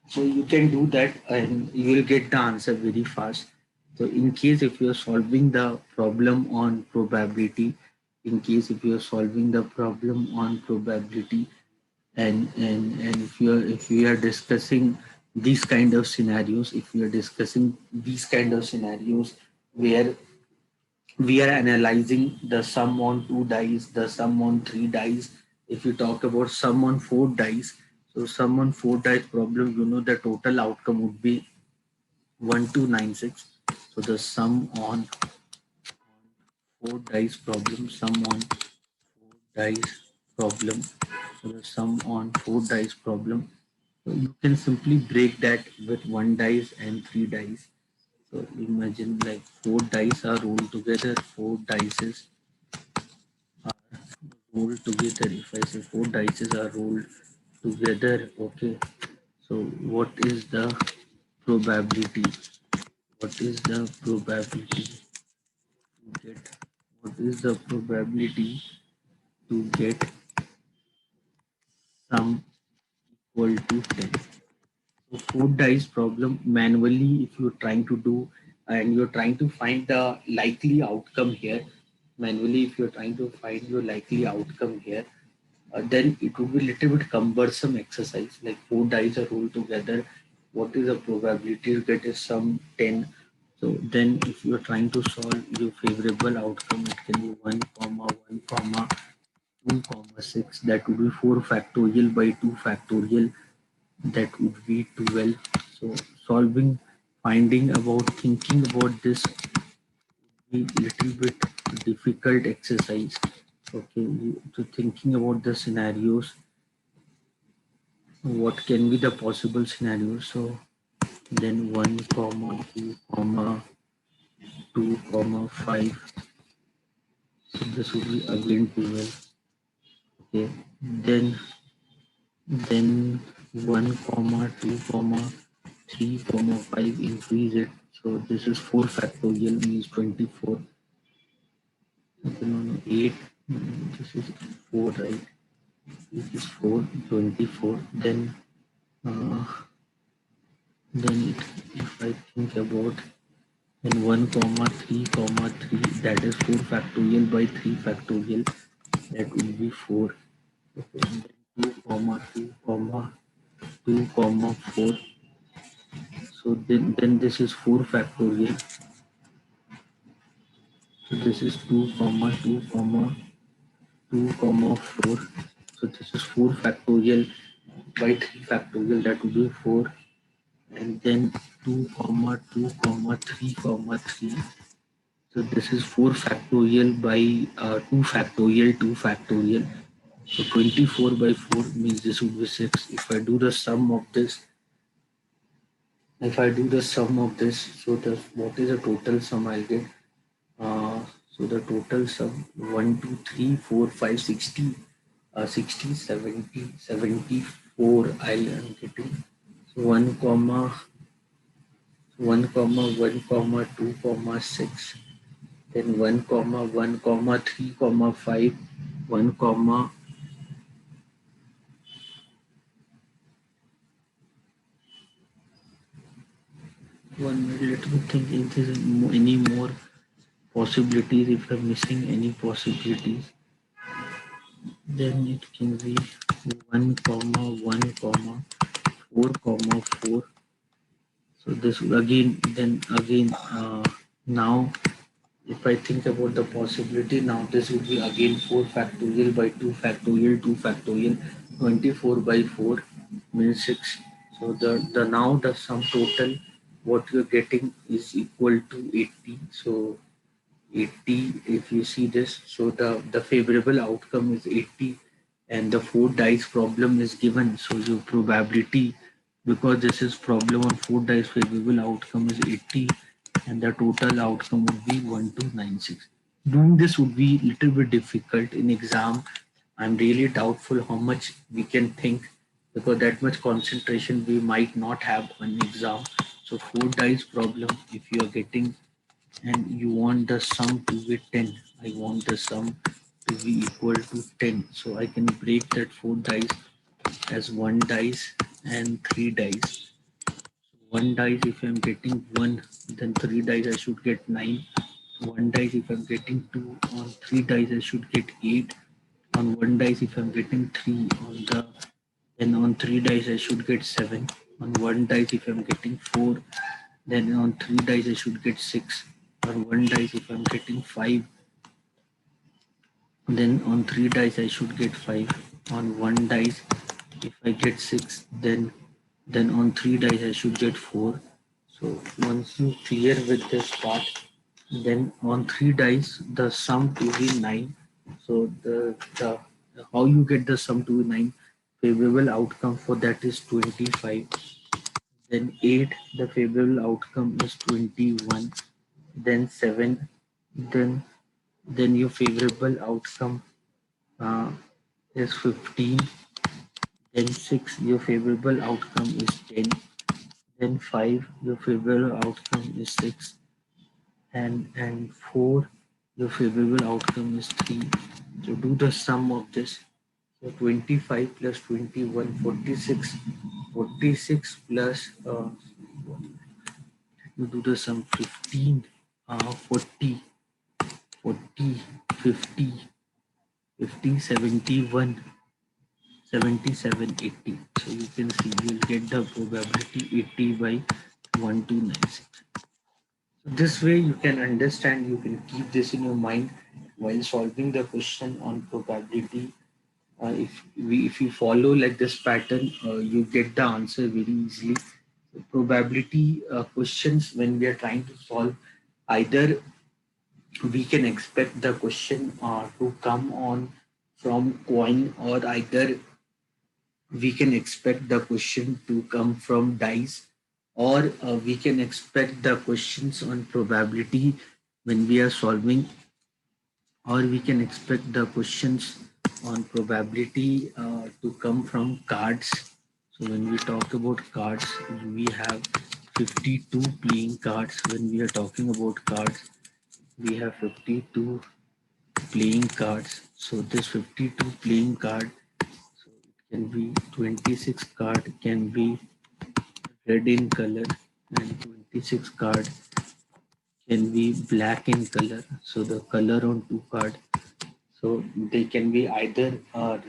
A: So you can do that and you will get the answer very fast. So in case if you are solving the problem on probability, in case if you are solving the problem on probability, and if we are discussing these kind of scenarios, if we are discussing these kind of scenarios where we are analyzing the sum on 2 dice, the sum on 3 dice. If you talk about sum on 4 dice, so sum on 4 dice problem, you know the total outcome would be 1296. So the sum on 4 dice problem, sum on 4 dice problem, so the sum on 4 dice problem. So you can simply break that with 1 dice and 3 dice. So imagine like 4 dice are rolled together, 4 dice rolled together. If I say 4 dice are rolled together, okay. So what is the probability? What is the probability to get? What is the probability to get sum equal to 10? So 4 dice problem manually, if you're trying to do and you're trying to find the likely outcome here, manually, if you're trying to find your likely outcome here, then it would be a little bit cumbersome exercise. Like 4 dice are rolled together. What is the probability to get a sum 10? So then if you're trying to solve your favorable outcome, it can be 1 comma 1 comma 2 comma 6. That would be 4 factorial by 2 factorial. That would be 12. So solving, finding about, thinking about this be little bit difficult exercise. Okay, to thinking about the scenarios, what can be the possible scenarios. So then 1 comma 2 comma 2 comma 5. So this would be again 12. Okay, then 1 comma 2 comma 3 comma 5, increase it. So this is 4 factorial means 24. Okay, no, 8. This is 4, right? This is 4, 24. Uh, then if I think about, then 1 comma 3 comma 3, that is 4 factorial by 3 factorial, that will be 4. Okay, and then 2 comma 2 comma 2 comma 4. So then this is 4 factorial. So this is 2 comma 2 comma 2 comma 4. So this is 4 factorial by 3 factorial, that will be 4. And then 2 comma 2 comma 3 comma 3. So this is 4 factorial by 2 factorial 2 factorial. So 24 by 4 means this would be 6. If I do the sum of this, so what is the total sum I'll get? So the total sum 1, 2, 3, 4, 5, 60, 60, 70, 74. I'm getting. So 1 comma 1 comma 1 comma 2 comma 6. Then 1 comma 1 comma 3 comma 5. 1 comma 1 minute. Let me think if there is any more possibilities. If I'm missing any possibilities, then it can be 1 comma 1 comma 4 comma 4. So this will again, then again, now if I think about the possibility, now this will be again 4 factorial by 2 factorial 2 factorial, 24 by 4 means 6. So the now the sum total what you're getting is equal to 80. So 80, if you see this, so the favorable outcome is 80, and the 4 dice problem is given. So your probability, because this is problem on 4 dice, favorable outcome is 80, and the total outcome would be 1296. Doing this would be a little bit difficult in exam. I'm really doubtful how much we can think, because that much concentration we might not have on exam. So 4 dice problem, if you are getting and you want the sum to be 10, I want the sum to be equal to 10. So I can break that 4 dice as 1 dice and 3 dice. 1 dice, if I'm getting 1, then 3 dice I should get 9. 1 dice, if I'm getting 2, on 3 dice I should get 8. On 1 dice, if I'm getting 3, then on 3 dice I should get 7. On 1 dice, if I'm getting 4, then on 3 dice I should get 6. On 1 dice, if I'm getting 5, then on 3 dice I should get 5. On 1 dice, if I get 6, then on 3 dice I should get 4. So once you clear with this part, then on 3 dice the sum to be 9. So the how you get the sum to be 9, favorable outcome for that is 25. Then 8, the favorable outcome is 21. Then 7, then your favorable outcome uh, is 15. Then 6, your favorable outcome is 10. Then 5, your favorable outcome is 6. And 4, your favorable outcome is 3. So do the sum of this. So 25 plus 21, 46. 46 plus you do the sum 15, 40, 40, 50, 50, 71, 77, 80. So you can see you'll get the probability 80 by 1296. So this way you can understand, you can keep this in your mind while solving the question on probability. If you follow like this pattern, you get the answer very easily. So probability questions, when we are trying to solve, either we can expect the question to come on from coin, or either we can expect the question to come from dice, or we can expect the questions on probability when we are solving, or we can expect the questions on probability to come from cards. So when we talk about cards, we have 52 playing cards. When we are talking about cards, we have 52 playing cards. So this 52 playing card, so it can be 26 card can be red in color, and 26 card can be black in color. So the color on two card, so they can be either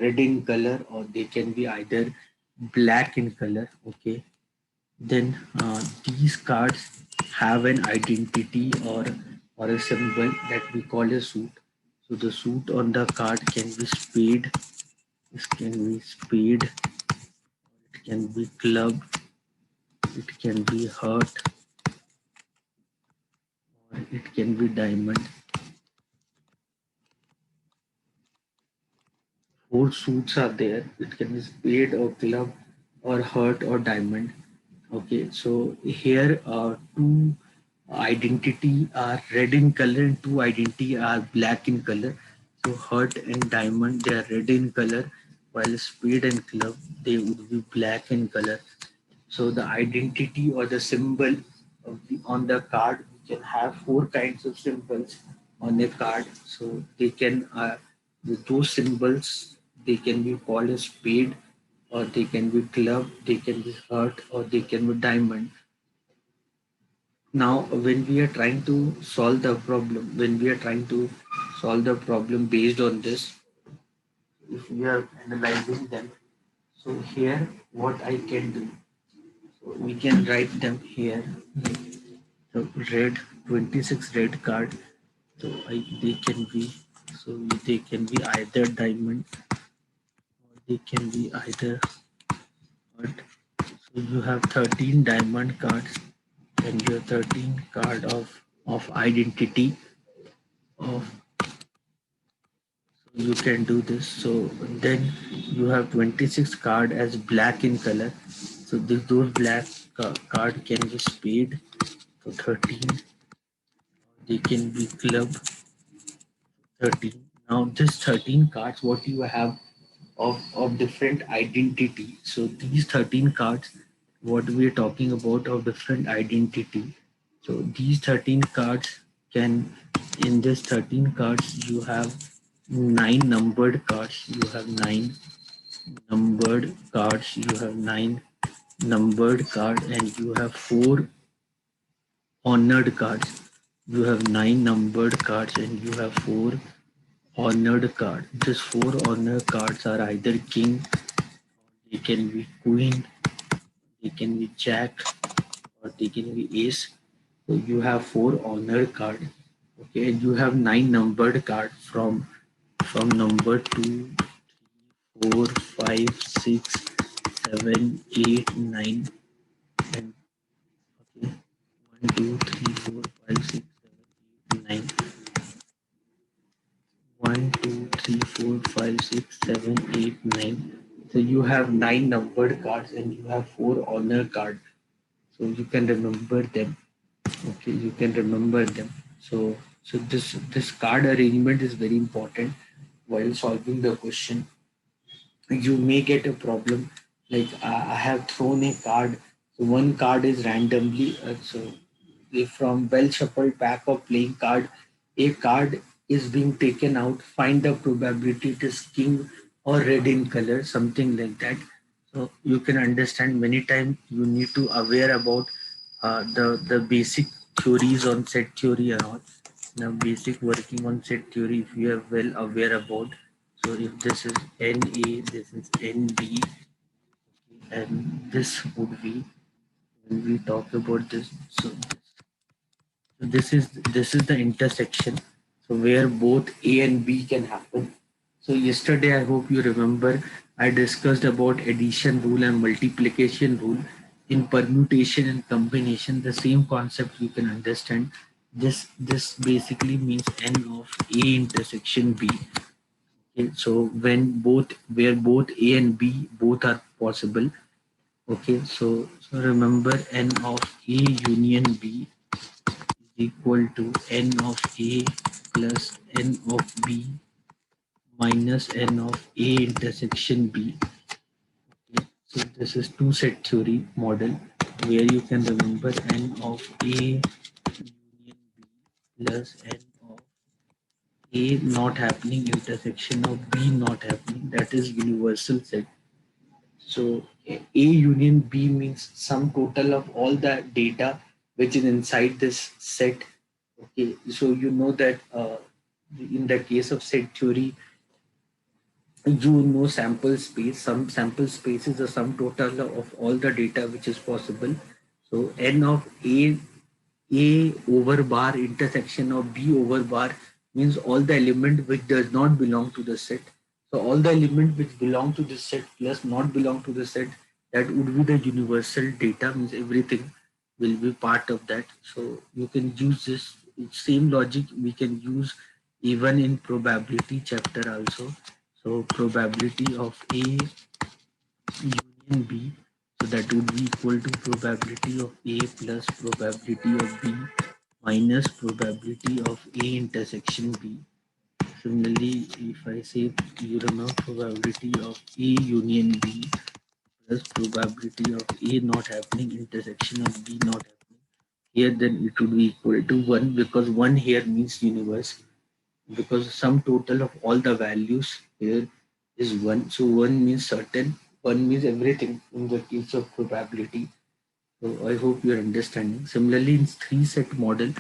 A: red in color or they can be either black in color. Okay. Then these cards have an identity or a symbol that we call a suit. So the suit on the card can be spade, it can be spade, it can be club, it can be heart, or it can be diamond. Four suits are there. It can be spade or club or heart or diamond. Okay, so here two identity are red in color and two identity are black in color. So heart and diamond they are red in color, while spade and club they would be black in color. So the identity or the symbol on the card, we can have four kinds of symbols on a card. So they can with those symbols they can be called a spade, or they can be club, they can be heart, or they can be diamond. Now, when we are trying to solve the problem, when we are trying to solve the problem based on this, if we are analyzing them, so here what I can do, so we can write them here. So red 26 red card. So they can be, so they can be either diamond or they can be either heart. So you have 13 diamond cards and your 13 card of identity of, so you can do this. So then you have 26 card as black in color. So those black card can be spade. So 13, they can be club 13. Now this 13 cards, what you have of different identity. So these 13 cards, what we are talking about of different identity. So these 13 cards can, in this 13 cards, you have nine numbered cards. You have nine numbered cards. You have nine numbered card, and you have four honored cards. You have nine numbered cards, and you have four honored card. These four honored cards are either king, they can be queen, they can be jack, or they can be ace. So you have four honored card. Okay, and you have nine numbered card from number two, four, five, six, seven, eight, nine, and okay, one, two, three, four, five, six, seven, eight, nine. One, two, three, four, five, six, seven, eight, nine. So you have nine numbered cards and you have four honor card. So you can remember them. Okay, you can remember them. So this card arrangement is very important while solving the question. You may get a problem like I have thrown a card. So one card is randomly. So if from well shuffled pack of playing card, a card is being taken out. Find the probability it is king or red in color, something like that. So you can understand many times you need to aware about the basic theories on set theory and all. Now basic working on set theory if you are well aware about. So if this is NA, this is NB, and this would be when we talk about this. So this is the intersection. So where both A and B can happen. So yesterday, I hope you remember, I discussed about addition rule and multiplication rule. In permutation and combination, the same concept you can understand. This basically means n of A intersection B. Okay, so when both where both A and B both are possible, Okay, so remember n of A union B is equal to n of A plus n of B minus n of A intersection B. Okay, so this is two set theory model where you can remember n of A union B plus n of A not happening intersection of B not happening, that is universal set. So A union B means sum total of all the data which is inside this set. Okay, so you know that in the case of set theory, you know sample space. Some sample space is the sum total of all the data which is possible. So n of A over bar intersection of B over bar means all the element which does not belong to the set. So all the element which belong to the set plus not belong to the set, that would be the universal data, means everything will be part of that. So you can use this same logic we can use even in probability chapter also. So probability of A union B. So that would be equal to probability of A plus probability of B minus probability of A intersection B. Similarly, if I say you remember probability of A union B plus probability of A not happening intersection of B not happening, here then it would be equal to 1, because 1 here means universe, because sum total of all the values here is 1. So 1 means certain, 1 means everything in the case of probability. So I hope you're understanding. Similarly, in three set model,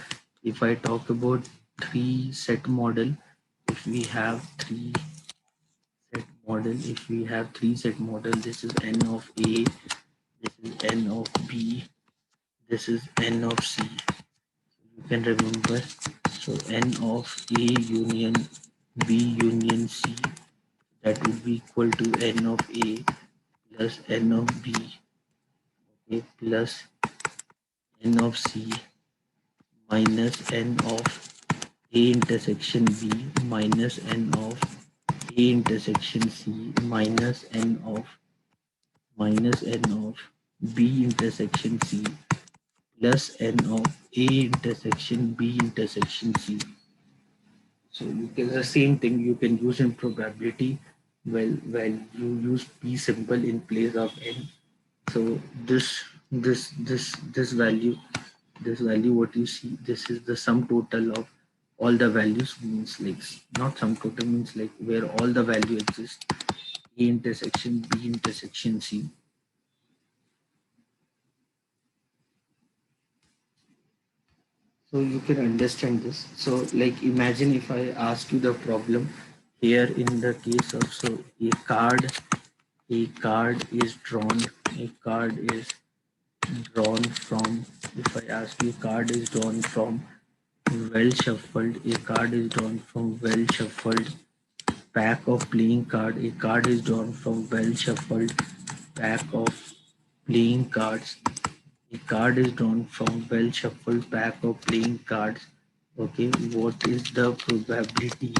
A: if I talk about three set model, if we have three set model, if we have three set model, this is n of A, this is n of B, this is n of C. You can remember. So n of A union B union C, that would be equal to n of A plus n of B, okay, plus n of C minus n of A intersection B minus n of A intersection C minus n of B intersection C plus n of A intersection B intersection C. So you can the same thing you can use in probability. Well, when you use P symbol in place of n. So this value, this value what you see, this is the sum total of all the values, means like not sum total, means like where all the value exists. A intersection B intersection C. So you can understand this. So like imagine if I ask you the problem here in the case of, so a card is drawn, a card is drawn from, if I ask you card is drawn from well shuffled, a card is drawn from well shuffled pack of playing card, a card is drawn from well shuffled pack of playing cards, a card is drawn from well shuffled pack of playing cards. Okay, what is the probability,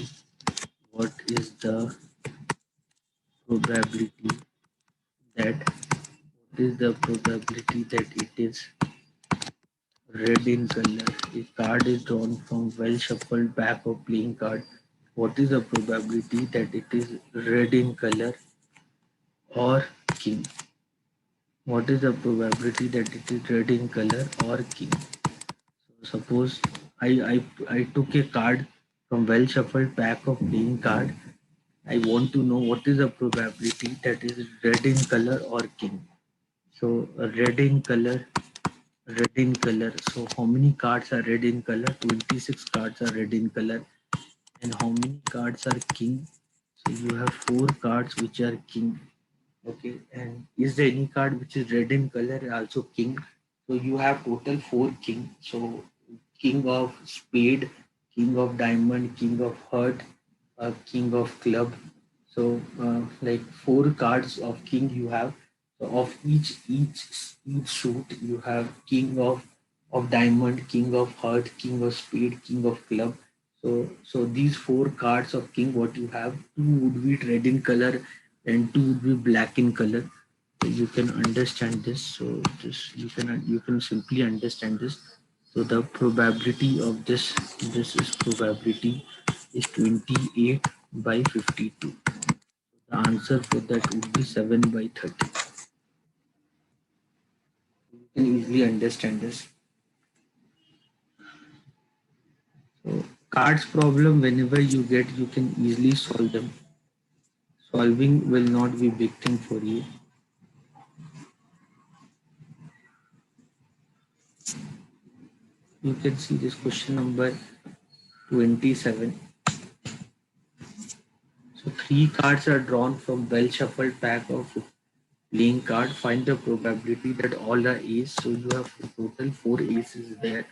A: what is the probability that, what is the probability that it is red in color? A card is drawn from well shuffled pack of playing card. What is the probability that it is red in color or king? What is the probability that it is red in color or king? So suppose I took a card from well shuffled pack of playing card. I want to know what is the probability that is red in color or king. So red in color, red in color. So how many cards are red in color? 26 cards are red in color. And how many cards are king? So you have four cards which are king. Okay, and is there any card which is red in color also king? So you have total four king. So king of spade, king of diamond, king of heart, king of club. So like four cards of king you have. So of each suit you have king of diamond, king of heart, king of spade, king of club. So these four cards of king what you have, two would be red in color and two would be black in color. you can understand this. So this you can simply understand this. So the probability of this is probability is 28 by 52. The answer for that would be 7 by 30. You can easily understand this. So cards problem, whenever you get, you can easily solve them. Solving will not be big thing for you. You can see this question number 27. So three cards are drawn from well shuffled pack of playing card. Find the probability that all are ace. So you have total four aces there.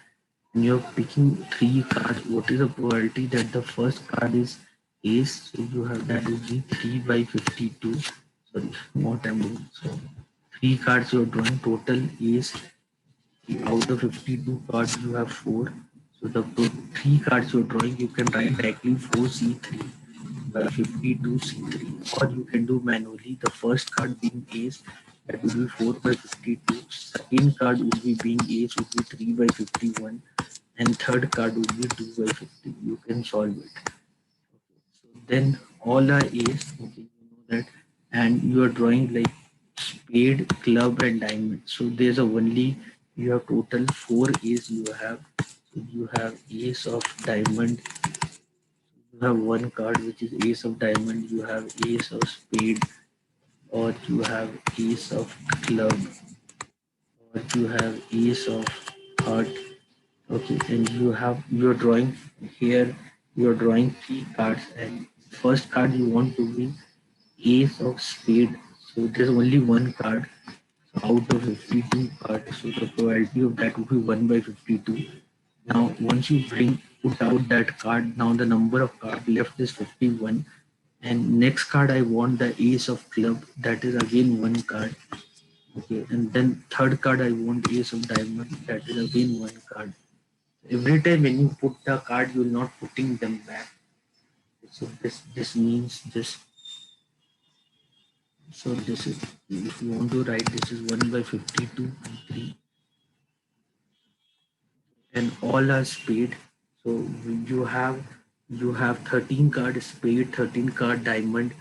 A: And you're picking three cards. What is the probability that the first card is ace? So you have that would be 3 by 52. Sorry, what I'm doing. So three cards you're drawing, total ace. Out of 52 cards you have four. So the three cards you're drawing, you can write directly 4c3 by 52c3, or you can do manually. The first card being ace, that will be 4 by 52. Second card would be being ace, would be 3 by 51, and third card would be 2 by 50. You can solve it. So then all are ace. Okay, you know that, and you are drawing like spade, club, and diamond. So there's a only you have total four ace you have. So you have ace of diamond, you have one card which is ace of diamond, you have ace of spade, or you have ace of club, or you have ace of heart. Okay, and you're drawing here, you're drawing three cards, and first card you want to be ace of spade. So there's only one card out of 52 cards, so the probability of that would be 1 by 52. Now once you bring put out that card, now the number of cards left is 51, and next card I want the ace of club, that is again one card. Okay, and then third card I want ace of diamond, that is again one card. Every time when you put the card, you're not putting them back. So this means this. So this is, if you want to write, this is 1 by 52 and 3, and all are spade. So you have 13 card spade, 13 card diamond,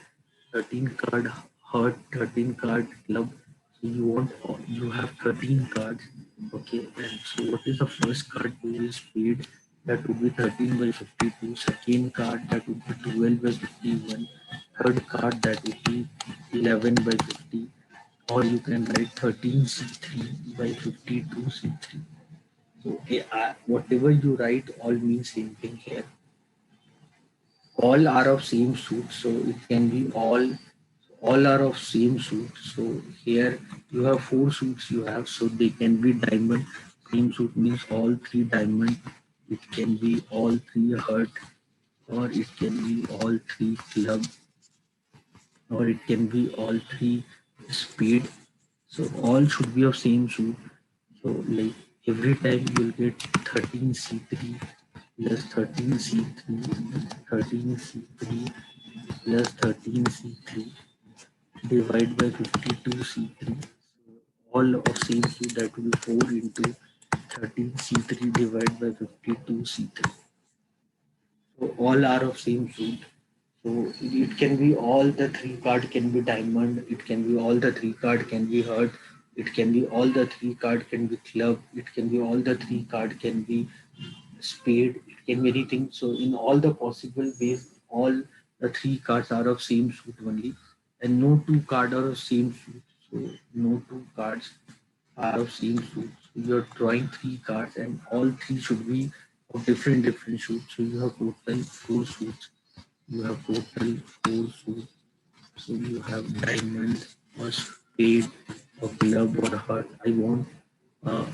A: 13 card heart, 13 card club. So you have 13 cards. Okay, and so what is the first card? Which is spade, that would be 13 by 52. Second card, that would be 12 by 51. Third card, that would be 11 by 50. Or you can write 13c3 by 52c3. So whatever you write all means same thing here. All are of same suit, so it can be all are of same suit. So here you have four suits you have, so they can be diamond. Same suit means all three diamond. It can be all three heart, or it can be all three club, or it can be all three spade. So all should be of same suit. So like every time you'll get 13c3 plus 13c3, 13c3 plus 13c3 divide by 52c3. So all of same suit, that will be 4 into 13c3 divided by 52c3. So all are of same suit. So it can be all the three card can be diamond. It can be all the three card can be heart. It can be all the three card can be club. It can be all the three card can be spade. It can be anything. So in all the possible ways, all the three cards are of same suit only, and no two card are of same suit. So no two cards are of same suit. So you're drawing three cards, and all three should be of different suits. So you have total four suits. You have total four suits. So you have diamond or spade or club or heart. Uh,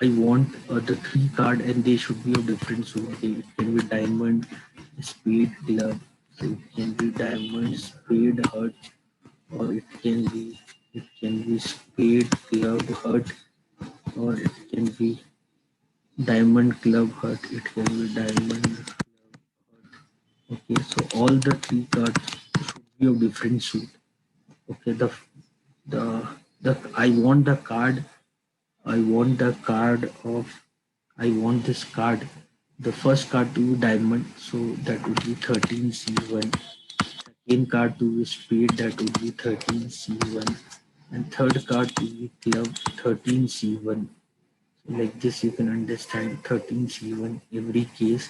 A: I want the three card, and they should be of different suit. It can be diamond, spade, club. So it can be diamond, spade, heart, or it can be spade, club, heart, or it can be diamond, club, heart. It can be diamond. Okay, so all the three cards should be of different suit. Okay, the I want the card. I want the card of. I want this card. The first card to be diamond, so that would be 13C1. Second card to be spade, that would be 13C1. And third card to be club, 13C1. Like this, you can understand 13C1 every case.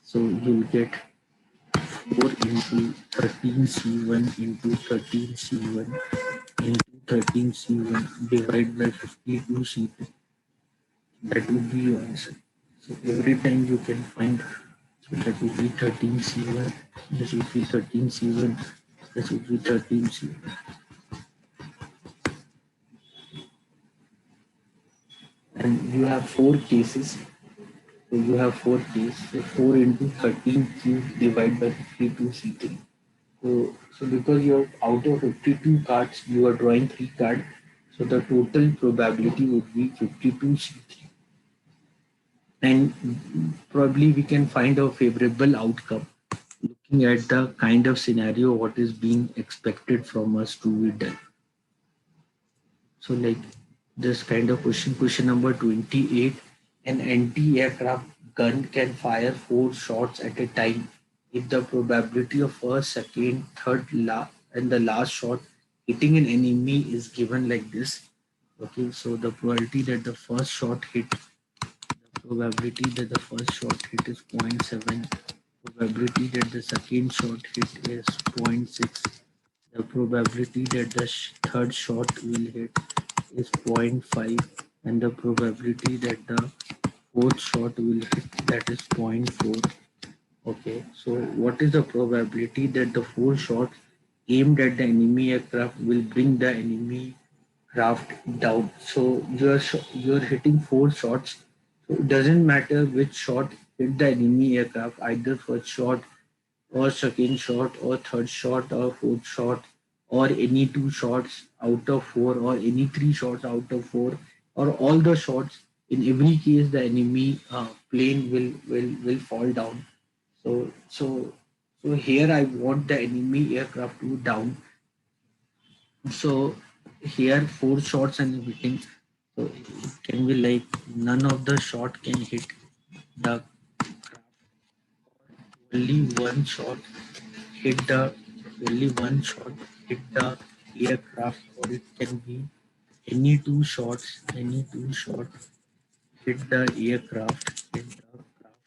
A: So you'll get 4 into 13C1 into 13C1 into 13C1 divided by 52C2. That would be your answer. So every time you can find, so that would be 13C1, this would be 13C1, this would be 13C1. And you have 4 cases. So you have 4 cases. So 4 into 13 cube divided by 52C3. So because you're out of 52 cards, you are drawing 3 cards. So the total probability would be 52C3. And probably we can find a favorable outcome looking at the kind of scenario what is being expected from us to be done. So like this kind of question number 28, an anti-aircraft gun can fire 4 shots at a time if the probability of first, second, and the last shot hitting an enemy is given like this. Okay, so the probability that the first shot hit, the probability that the first shot hit is 0.7, probability that the second shot hit is 0.6, the probability that the third shot will hit is 0.5, and the probability that the fourth shot will hit, that is 0.4. Okay, so what is the probability that the 4 shots aimed at the enemy aircraft will bring the enemy craft down? So you're hitting 4 shots. So it doesn't matter which shot hit the enemy aircraft, either first shot or second shot or third shot or fourth shot or any 2 shots out of 4 or any 3 shots out of 4 or all the shots. In every case the enemy plane will fall down. So here I want the enemy aircraft to down. So here 4 shots and everything, so it can be like none of the shot can hit the craft, only one shot hit the only one shot hit the aircraft, or it can be any 2 shots hit the aircraft, hit the craft,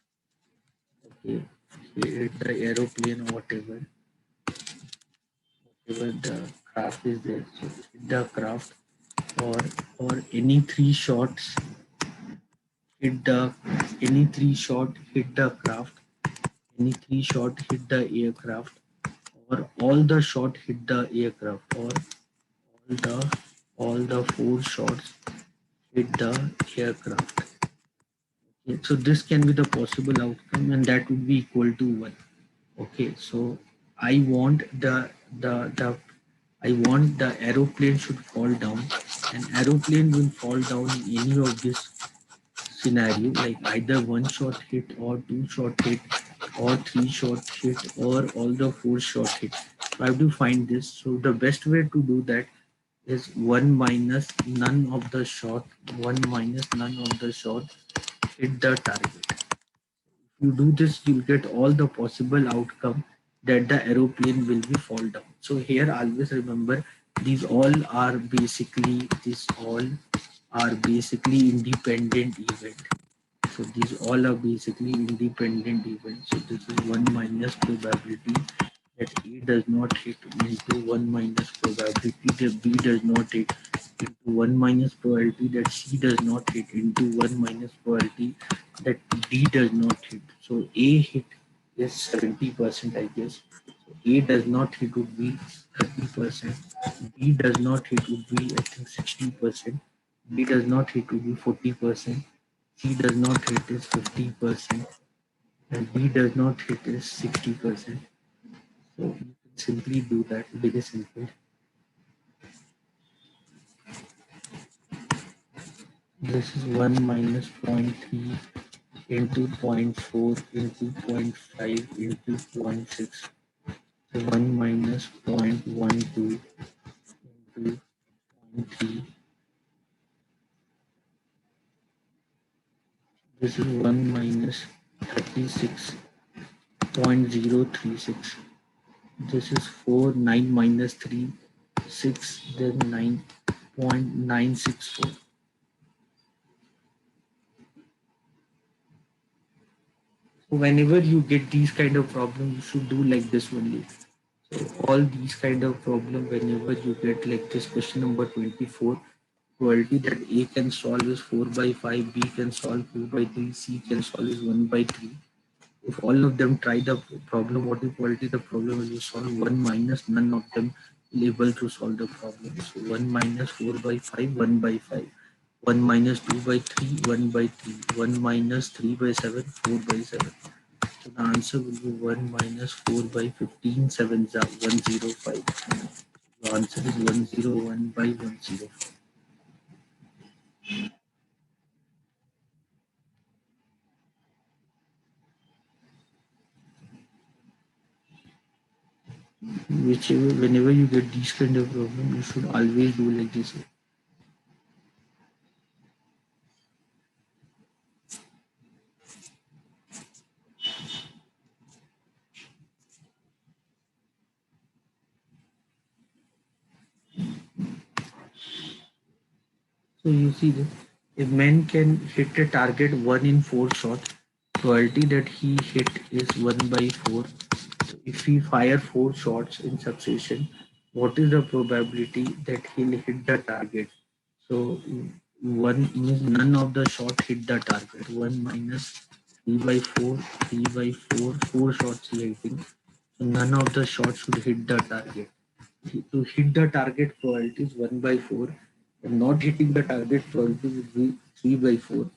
A: okay, hit the aeroplane or whatever the craft is there. So hit the craft, or any 3 shots hit the any 3 shot hit the craft, any 3 shot hit the aircraft, or all the shot hit the aircraft, or all the 4 shots hit the aircraft. Okay, so this can be the possible outcome, and that would be equal to 1. Okay, so I want the I want the aeroplane should fall down. An aeroplane will fall down in any of this scenario, like either 1 shot hit or 2 shot hit or 3 shot hit or all the 4 shot hit. So I have to find this. So the best way to do that is 1 minus none of the shot, 1 minus none of the shot hit the target. If you do this, you'll get all the possible outcome that the aeroplane will be fall down. So here always remember, these all are basically independent event. So these all are basically independent events. So this is 1 minus probability that A does not hit into 1 minus probability that B does not hit into 1 minus probability that C does not hit into 1 minus probability that D does not hit. So A hit is 70%, I guess. So A does not hit would be 30%. B does not hit would be, I think, 60%. B does not hit would be 40%. C does not hit is 50%, and D does not hit is 60%. So you can simply do that very simple. This is 1 minus 0.3 into 0.4 into 0.5 into 0.6. So 1 minus 0.12 into 3. This is 1 minus 36.036. This is 4, 9 minus 3, 6, then 9.964. So whenever you get these kind of problems, you should do like this only. So all these kind of problem, whenever you get like this question number 24, probability that A can solve is 4 by 5, B can solve 2 by 3, C can solve is 1 by 3. If all of them try the problem, what is probability the problem will be solved? 1 minus none of them will able to solve the problem. So 1 minus 4 by 5, 1 by 5. 1 minus 2 by 3, 1 by 3. 1 minus 3 by 7, 4 by 7. So the answer will be 1 minus 4 by 15, 7 is 105. The answer is 101 by 105. Whichever, whenever you get these kind of problem, you should always do like this. So you see that a man can hit a target 1 in 4 shots, probability that he hit is 1 by 4. So if he fire 4 shots in succession, what is the probability that he'll hit the target? So 1 means none of the shot hit the target. 1 minus 3 by 4, 3 by 4, 4 shots he hitting. So none of the shots should hit the target. To hit the target probability is 1 by 4, and not hitting the target probability would be 3 by 4.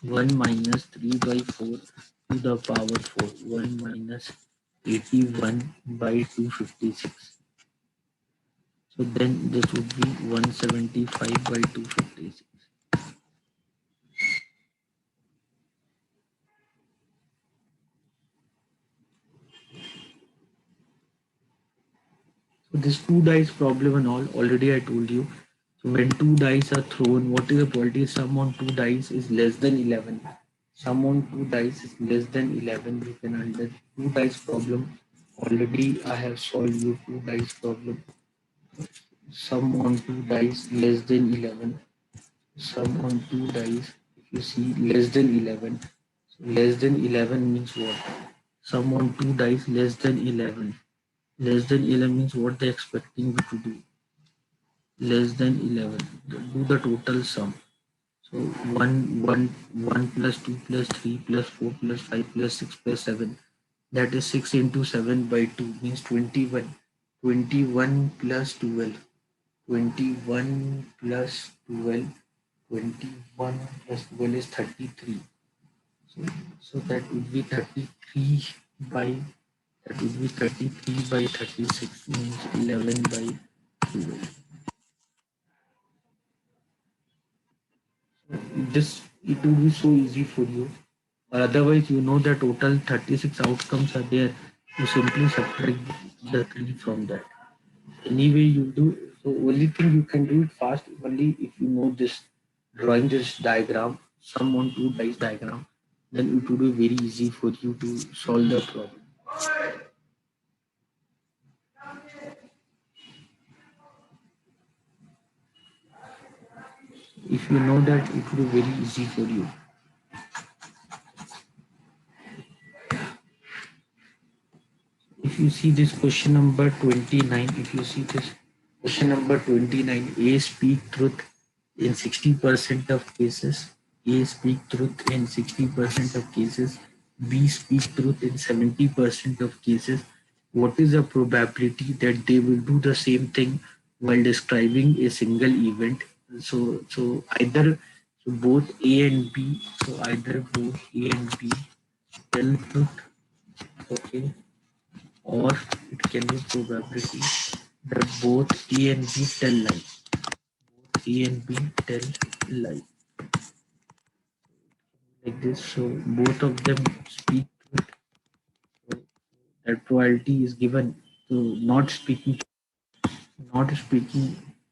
A: 1 minus 3 by 4 to the power 4. 1 minus 81 by 256. So then this would be 175 by 256. So this two dice problem and all, already I told you. So when two dice are thrown, what is the probability? Sum on two dice is less than 11. Sum on two dice is less than 11. You can under two dice problem. Already I have solved you two dice problem. Sum on two dice less than 11. Sum on two dice, if you see less than 11. So less than 11 means what? Sum on two dice less than 11. Less than 11 means what they expecting you to do. Less than 11. Do the total sum. So 1 plus 2 plus 3 plus 4 plus 5 plus 6 plus 7. That is 6 into 7 by 2 means 21. 21 plus 12. 21 plus 12. 21 plus 12 is 33. So, so that would be 33 by, that would be 33 by 36 means 11 by 12. This, it will be so easy for you. Or otherwise, you know the total 36 outcomes are there. You simply subtract the 3 from that. Anyway, you do. So only thing you can do it fast only if you know this, drawing this diagram, sum on two dice diagram, then it will be very easy for you to solve the problem. If you know that, it will be very easy for you. If you see this question number 29, if you see this question number 29, A speak truth in 60% of cases, A speak truth in 60% of cases, B speak truth in 70% of cases. What is the probability that they will do the same thing while describing a single event? So either, so both A and B, so either both A and B tell truth, okay, or it can be probability that both A and B tell lies. Both A and B tell lies. Like this, so both of them speak truth. So that probability is given to not speaking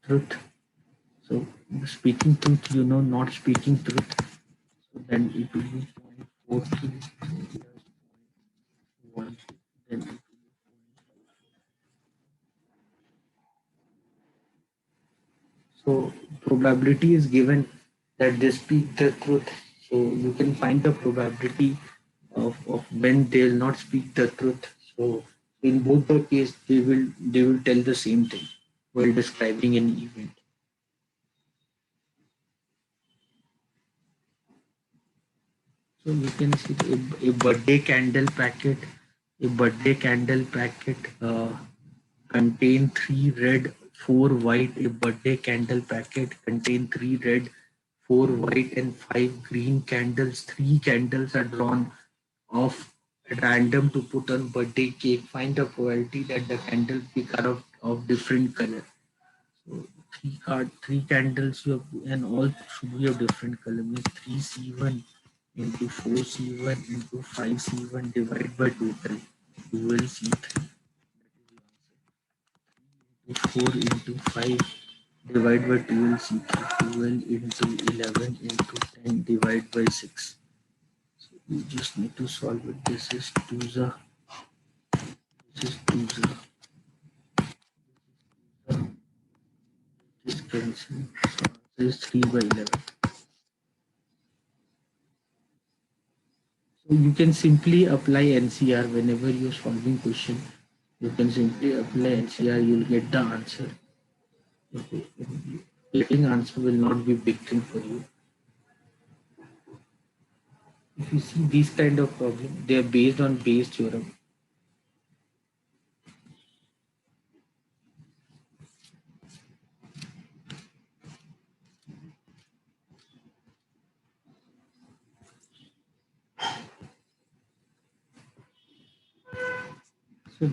A: truth So speaking truth, not speaking truth. So then it will be 0.42 plus 0.12. Then it will be so probability is given that they speak the truth. So you can find the probability of when they'll not speak the truth. So in both the case they will tell the same thing while describing an event. So you can see a birthday candle packet. A birthday candle packet contain three red, four white. A birthday candle packet contain three red, four white, and five green candles. Three candles are drawn off at random to put on birthday cake. Find the probability that the candle be of different color. So three candles you have, and all should be of different color. Means three C1 into four C1 into five C1 divided by total. You will see three. Four into five divided by 12 C3. 12 into 11 into 10 divided by 6. So you just need to solve it. This is 2 za. This is 2 za. This cancel. So this is 3 by 11. So you can simply apply NCR whenever you're solving question. You can simply apply NCR. You'll get the answer. Okay. Getting answer will not be big thing for you. If you see these kind of problem, they are based on Bayes theorem. So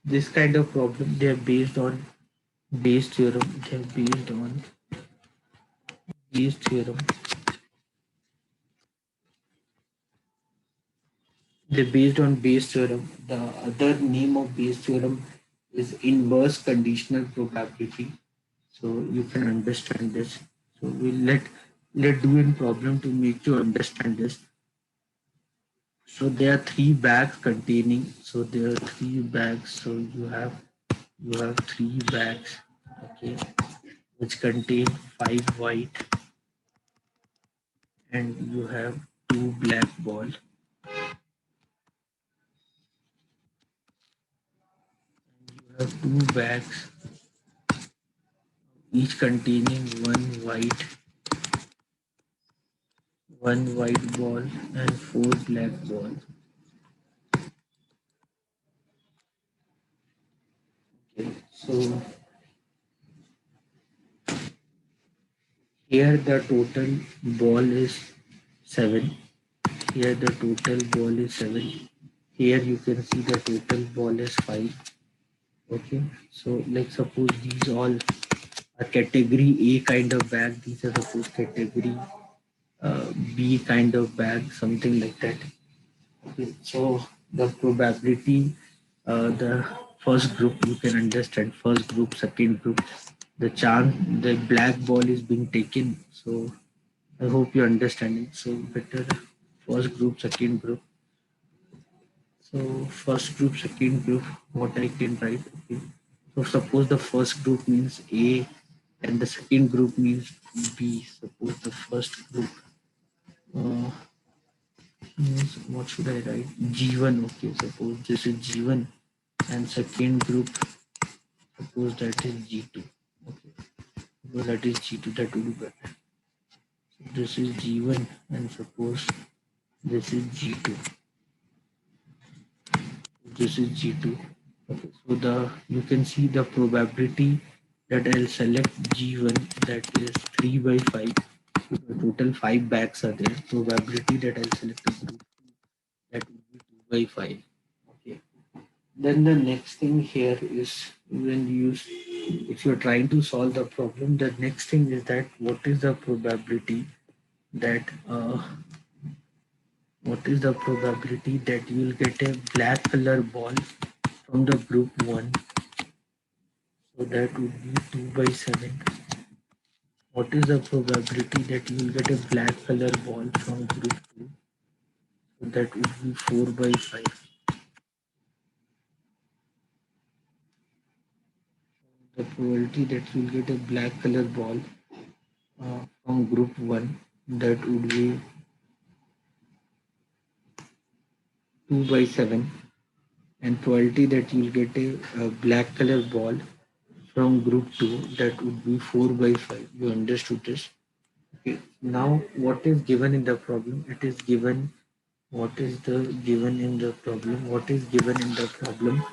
A: this kind of problem they are based on Bayes theorem. They are based on Bayes theorem. They're based on Bayes theorem. The other name of Bayes theorem is inverse conditional probability. So you can understand this. So we'll let do in problem to make you understand this. So there are three bags containing. So there are three bags. So you have three bags. Okay, which contain five white and you have two black ball. You have two bags, each containing one white ball and four black balls. Okay, so here the total ball is 7. Here the total ball is 7. Here you can see the total ball is 5. Okay, so like suppose these all are category A kind of bag. These are suppose category B kind of bag, something like that. Okay, so the probability, the first group you can understand, first group, second group, the chance the black ball is being taken. So I hope you understand it. So better first group, second group. So first group, second group, what I can write. Okay. So suppose the first group means A and the second group means B. Suppose the first group uh, means what should I write? G1. Okay, suppose this is G1 and second group, suppose that is G2. Okay, well, that is G2, that would be better. So this is G1 and suppose this is G2. This is G2. Okay, so you can see the probability that I'll select G1, that is 3 by 5. So the total 5 bags are there. Probability that I'll select a group, that would be 2 by 5. Okay. Then the next thing here is when you use, if you're trying to solve the problem, the next thing is that what is the probability that you will get a black color ball from the group 1. So that would be 2 by 7. what is the probability that you will get a black color ball from group 2? So that would be 4 by 5. The probability that you will get a black color ball from group 1, that would be 2 by 7. And probability that you will get a black color ball from group 2, that would be 4 by 5. You understood this? Okay. Now what is given in the problem? It is given, what is the given in the problem? What is given in the problem?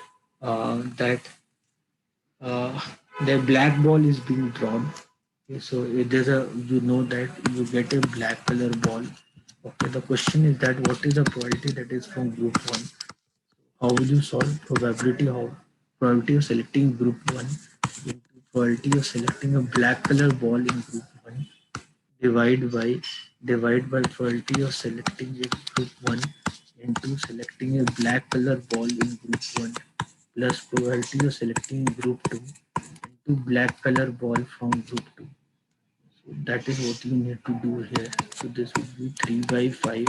A: That the black ball is being drawn. Okay, so it is a, you know that you get a black color ball. Okay, the question is that what is the probability that is from group 1? How will you solve probability? How probability of selecting group 1 into probability of selecting a black color ball in group 1, divide by probability of selecting a group 1 into selecting a black color ball in group 1 plus probability of selecting group 2 into black color ball from group 2. So that is what you need to do here. So this would be 3 by 5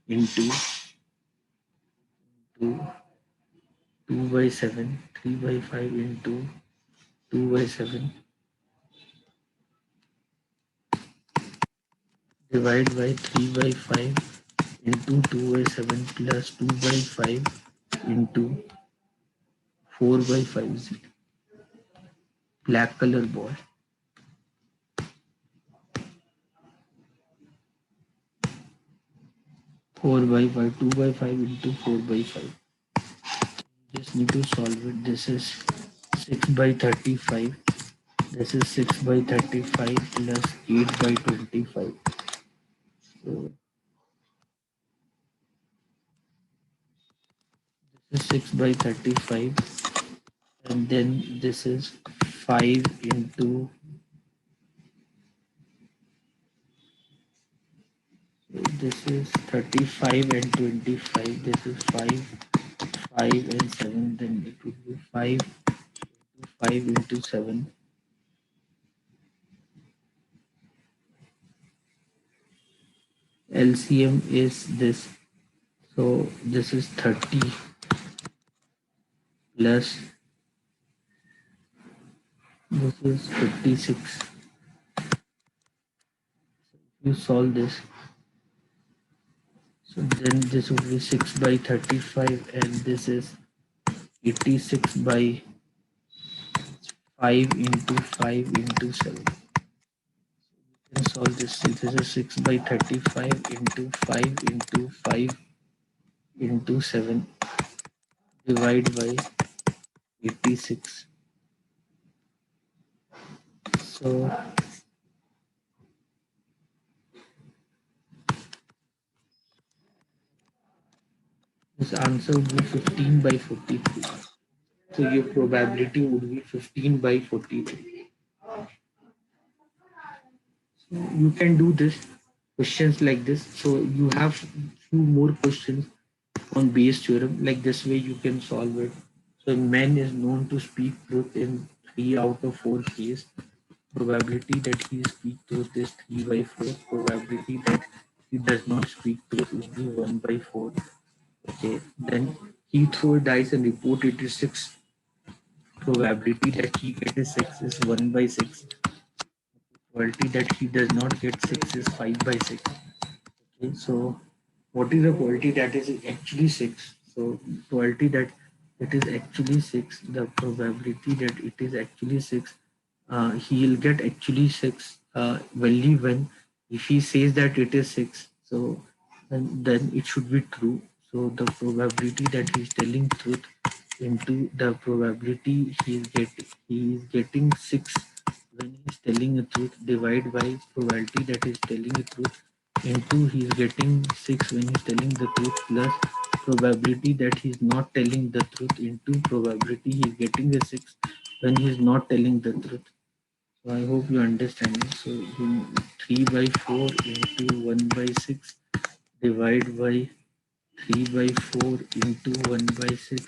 A: into 2, 2 by 7, 3 by 5 into 2 by 7, divide by 3 by 5 into 2 by 7 plus 2 by 5 into 4 by 5 black color ball. 4 by 5, 2 by 5 into 4 by 5. Just need to solve it. This is 6 by 35. This is 6 by 35 plus 8 by 25. So this is 6 by 35, and then this is 5 into, so this is 35 and 25. This is 5, 5 and 7. Then it would be 5 into 7. LCM is this. So this is 30 plus this is 56. You solve this. So then this would be 6 by 35, and this is 86 by 5 into 5 into 7. You can solve this. This is 6 by 35 into 5 into 5 into 7, divide by 86. So this answer would be 15 by 43. So your probability would be 15 by 43. So you can do this questions like this. So you have few more questions on Bayes theorem. Like this way you can solve it. So man is known to speak truth in 3 out of 4 cases. Probability that he speak truth is 3 by 4. Probability that he does not speak truth would be 1 by 4. Okay, then he throw dice and report it is 6. Probability that he gets 6 is 1 by 6. Probability that he does not get 6 is 5 by 6. Okay, so what is the probability that is actually 6? So probability that it is actually 6, the probability that it is actually 6, he will get actually 6 only when, if he says that it is 6, so then it should be true. So the probability that he is telling truth into the probability he is getting 6 when he is telling the truth, divide by probability that he is telling the truth into he is getting 6 when he is telling the truth, plus probability that he is not telling the truth into probability he is getting a 6 when he is not telling the truth. So I hope you understand it. So 3 by 4 into 1 by 6, divide by 3 by 4 into 1 by 6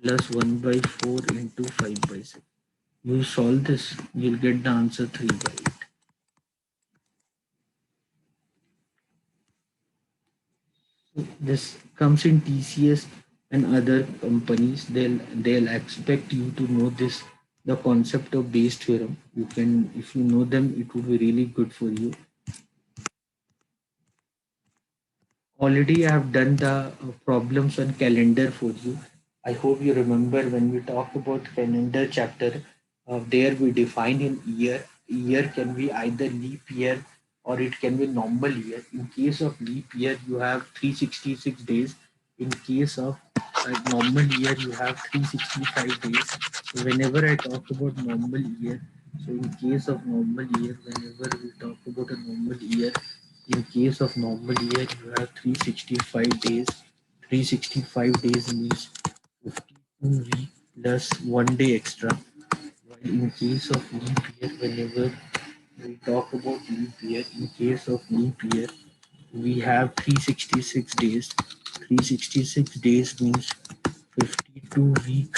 A: plus 1 by 4 into 5 by 6. You solve this, you'll get the answer 3 by 8. This comes in TCS and other companies. They'll expect you to know this, the concept of Bayes theorem. You can, if you know them, it would be really good for you. Already I have done the problems on calendar for you. I hope you remember when we talk about calendar chapter, there we define in year. Year can be either leap year or it can be normal year. In case of leap year, you have 366 days. In case of normal year, you have 365 days. So whenever I talk about normal year, so in case of normal year, whenever we talk about a normal year, in case of normal year, you have 365 days. 365 days means 52 week plus 1 day extra. While in case of leap year, whenever we talk about leap year, in case of leap year, we have 366 days. 366 days means 52 week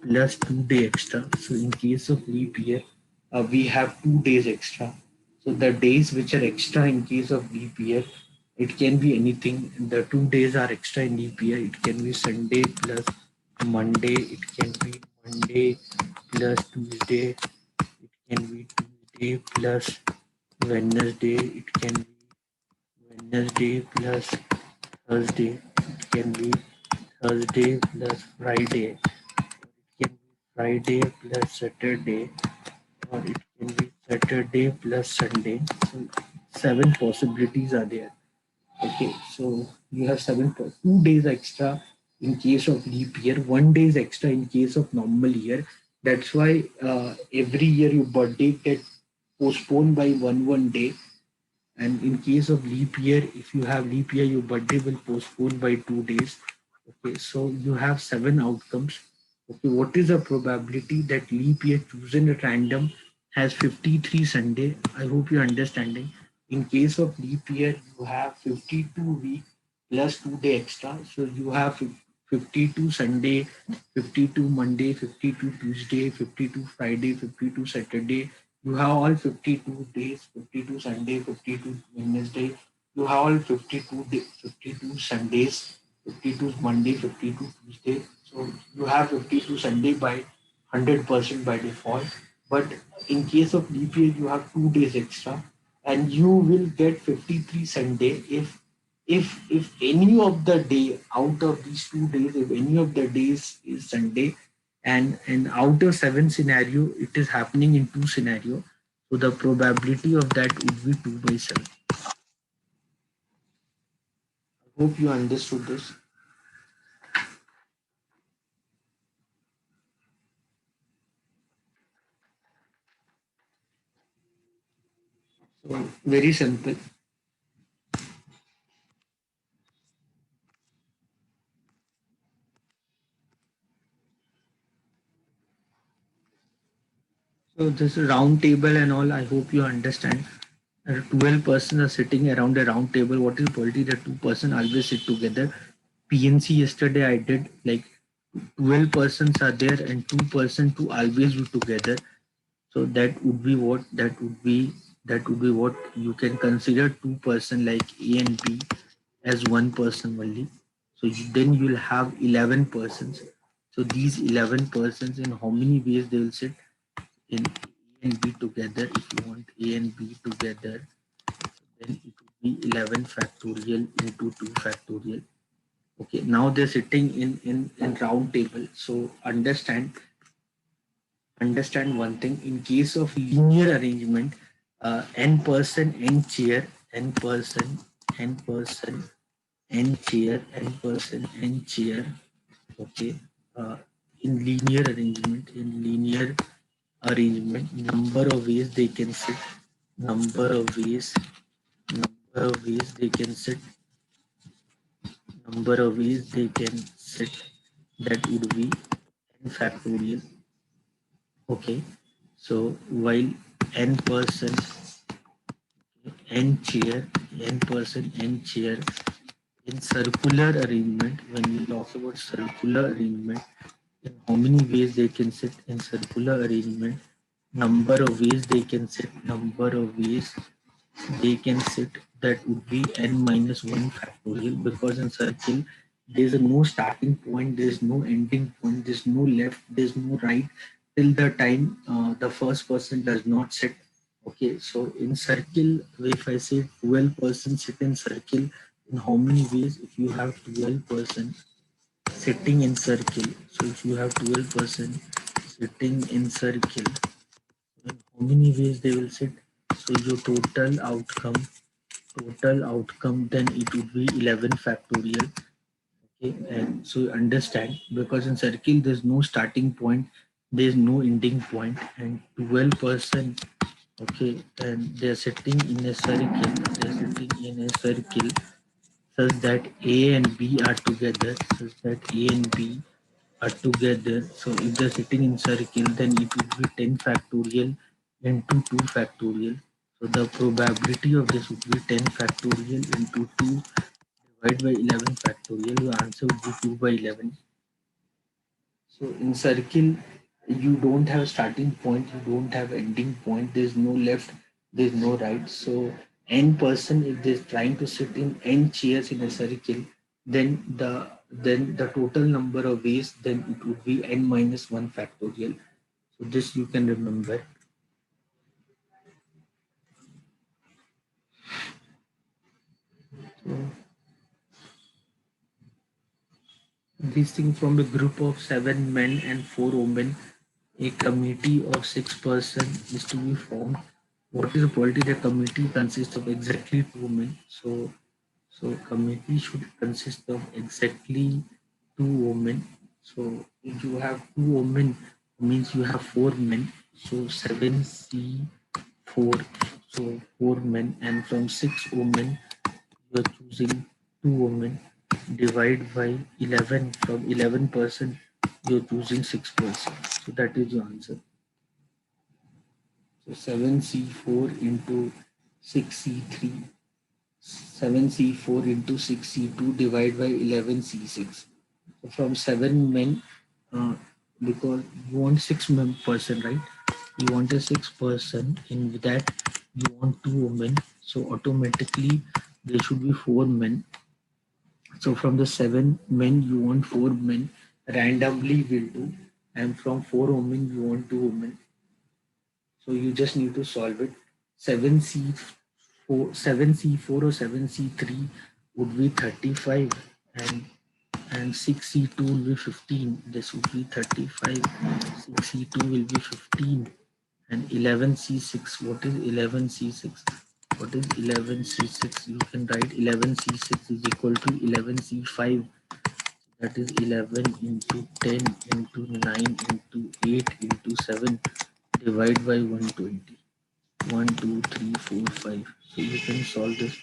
A: plus 2 day extra. So in case of leap year, we have 2 days extra. So the days which are extra in case of leap year, it can be anything. The 2 days are extra in leap year. It can be Sunday plus Monday. It can be Monday plus Tuesday. It can be Tuesday plus Wednesday. It can be Wednesday plus Thursday. It can be Thursday plus Friday. It can be Friday plus Saturday, or it can be Saturday plus Sunday. So seven possibilities are there. Okay, so you have 2 days extra in case of leap year, 1 day is extra in case of normal year. That's why every year your birthday get postponed by one day. And in case of leap year, if you have leap year, your birthday will postpone by 2 days. Okay, so you have seven outcomes. Okay, what is the probability that leap year chosen at random has 53 Sunday? I hope you're understanding. In case of leap year, you have 52 week plus 2 day extra. So you have 52 Sunday, 52 Monday, 52 Tuesday, 52 Friday, 52 Saturday. You have all 52 days, 52 Sunday, 52 Wednesday. You have all 52 Sundays, 52 Monday, 52 Tuesday. So you have 52 Sunday by 100% by default. But in case of leap year, you have 2 days extra, and you will get 53 Sunday if any of the day out of these 2 days, if any of the days is Sunday, and out of seven scenario, it is happening in two scenario. So the probability of that would be 2/7. I hope you understood this. So very simple. So this round table and all, I hope you understand. 12 persons are sitting around a round table. What is probability that two person always sit together? PNC yesterday I did like 12 persons are there and two person to always be together. So that would be what that would be what you can consider two person like A and B as one person only. So then you'll have 11 persons. So these 11 persons, in how many ways they will sit in A and B together? If you want A and B together, then it would be 11 factorial into 2 factorial. Okay, now they're sitting in round table. So understand one thing. In case of linear arrangement, n person, n chair, n person, n person, n chair, n person, n chair. Okay, uh, in linear arrangement, number of ways they can sit, number of ways, number of ways they can sit, number of ways they can sit. That would be n factorial. Okay, so while n person, n chair, n person, n chair, in circular arrangement, when we talk about circular arrangement, in how many ways they can sit in circular arrangement, number of ways they can sit, number of ways they can sit, that would be n minus 1 factorial, because in circle there's no starting point, there's no ending point, there's no left, there's no right till the time the first person does not sit. Okay, so in circle, if I say 12 persons sit in circle, in how many ways? If you have 12 persons sitting in circle, so if you have 12 persons sitting in circle, in how many ways they will sit? So your total outcome, then it would be 11 factorial. Okay, and so you understand, because in circle there's no starting point, there's no ending point, and 12 person, okay, and they're sitting in a circle, they're sitting in a circle such that A and B are together, such that A and B are together. So if they're sitting in circle, then it would be 10 factorial into 2 factorial. So the probability of this would be 10 factorial into 2 divided by 11 factorial. Your answer would be 2 by 11. So in circle, you don't have starting point, you don't have ending point. There's no left, there's no right. So n person, if they're trying to sit in n chairs in a circle, then the total number of ways, then it would be n minus 1 factorial. So this you can remember. So this thing, from a group of 7 men and 4 women, a committee of 6 persons is to be formed. What is the probability that committee consists of exactly 2 men? So committee should consist of exactly 2 women. So if you have 2 women, means you have 4 men. So 7C4. So 4 men, and from 6 women you are choosing 2 women. Divide by 11. From 11%, you're choosing 6%. So that is your answer. So 7C4 into 6C3, 7C4 into 6C2 divided by 11C6. So from 7 men, uh, because you want 6 person, right? You want a 6 person, in that you want 2 women. So automatically there should be 4 men. So from the 7 men, you want 4 men. Randomly will do. And from 4 women, you want 2 women. So you just need to solve it. 7C4 or 7C3 would be 35, and 6C2 will be 15. This would be 35. 6C2 will be 15. And 11C6. What is 11C6? What is 11C6? You can write 11C6 is equal to 11C5. That is 11 into 10 into 9 into 8 into 7 divided by 120. 1, 2, 3, 4, 5. So you can solve this.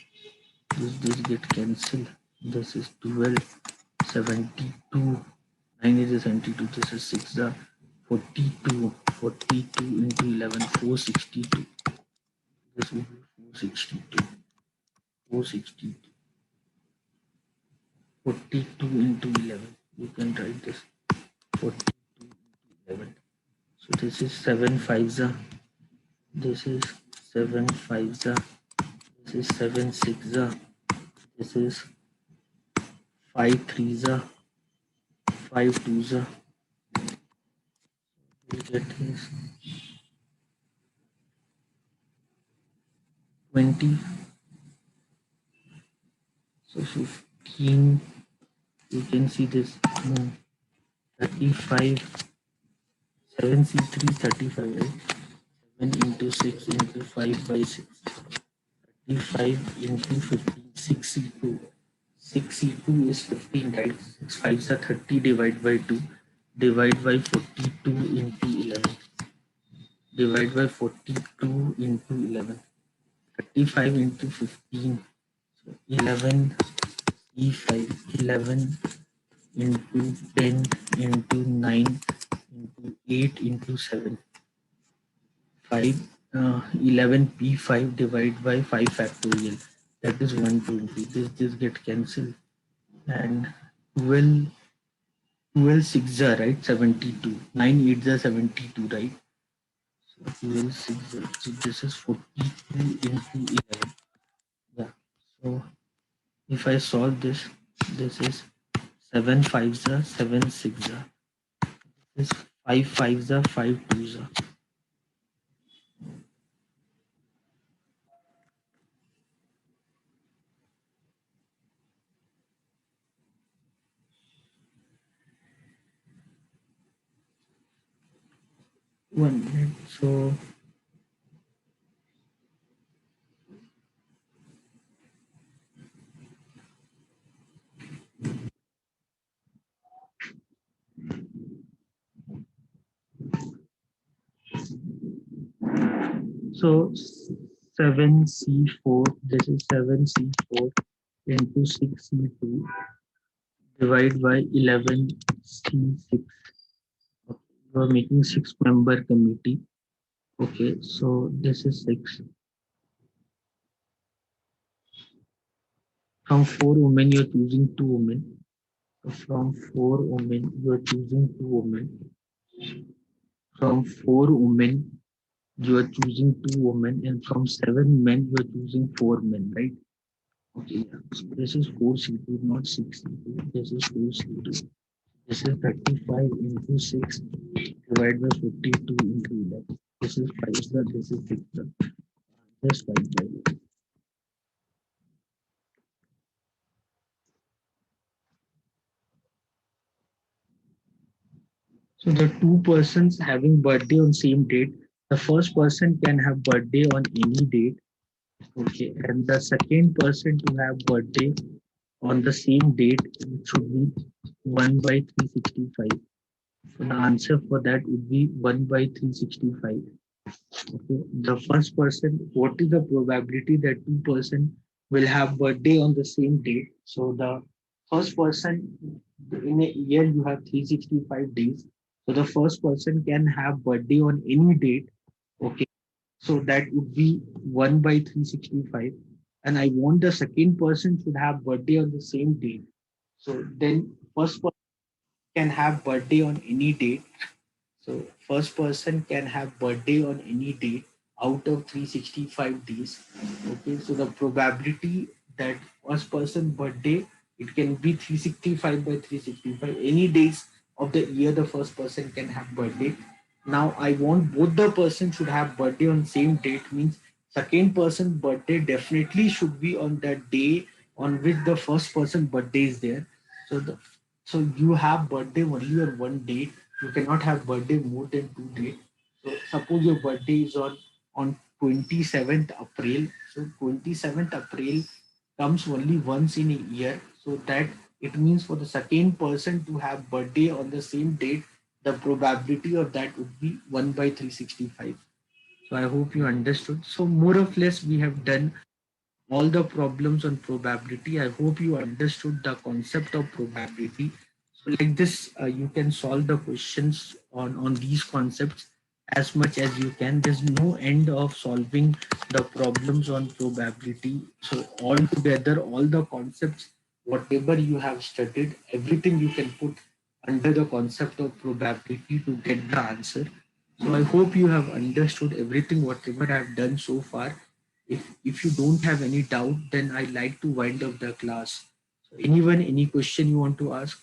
A: This get cancelled. This is 12, 72. 9 is 72. This is 6. 42. 42 into 11. 462. This will be 462. 462. 42 into 11. You can write this. 42 into 11. So this is 7 fives. This is 7 fives. This is 7 sixes. This is 5 threes. 5 twos. We get is 20. So 15. You can see this. 35. 7C3 35, right? 7 into 6 into 5 by 6. 35 into 15. 6C2. 6C2 is 15, right? 6 fives are 30 divided by 2. Divide by 42 into 11. Divide by 42 into 11. 35 into 15. So 11 E5. 11 into 10 into 9 into 8 into 7. 5 11 P5 divided by 5 factorial. That is 120. This get cancelled. And 12 12 6 are right, 72. 9 8 are 72, right? So 12 6 are, so this is 42 into 11. Yeah. If I solve this, this is 7 fives are 7 six are. This 5 fives are 5 twos are. One minute. So so 7C4. This is 7C4 into 6C2 divide by 11C6. Okay. You are making 6-member committee. Okay, so this is 6. From 4 women, you're choosing 2 women. So from 4 women, you're choosing 2 women. From 4 women, you are choosing 2 women. And from 7 men, you are choosing 4 men, right? Okay, yeah. So this is 4C2, not 6C2. This is 4C2. This is 35 into 6 divided by 52 into 11. This is 5 star, this is 6 star. Just 5 by. So the two persons having birthday on same date, the first person can have birthday on any date. Okay, and the second person to have birthday on the same date should be 1 by 365. So the answer for that would be 1 by 365. Okay. The first person, what is the probability that two person will have birthday on the same date? So the first person in a year you have 365 days. So the first person can have birthday on any date. Okay. So that would be 1 by 365. And I want the second person should have birthday on the same date. So then first person can have birthday on any date. So first person can have birthday on any date out of 365 days. Okay, so the probability that first person birthday, it can be 365 by 365. Any days of the year the first person can have birthday. Now I want both the person should have birthday on same date, means second person birthday definitely should be on that day on which the first person birthday is there. So the so you have birthday only on one date. You cannot have birthday more than 2 days. So suppose your birthday is on 27th April. So 27th April comes only once in a year. So that it means for the second person to have birthday on the same date, the probability of that would be 1 by 365. So I hope you understood. So more or less we have done all the problems on probability. I hope you understood the concept of probability. So like this, you can solve the questions on these concepts as much as you can. There's no end of solving the problems on probability. So all together, all the concepts, whatever you have studied, everything you can put under the concept of probability to get the answer. So I hope you have understood everything, whatever I've done so far. If you don't have any doubt, then I like to wind up the class. So anyone, any question you want to ask?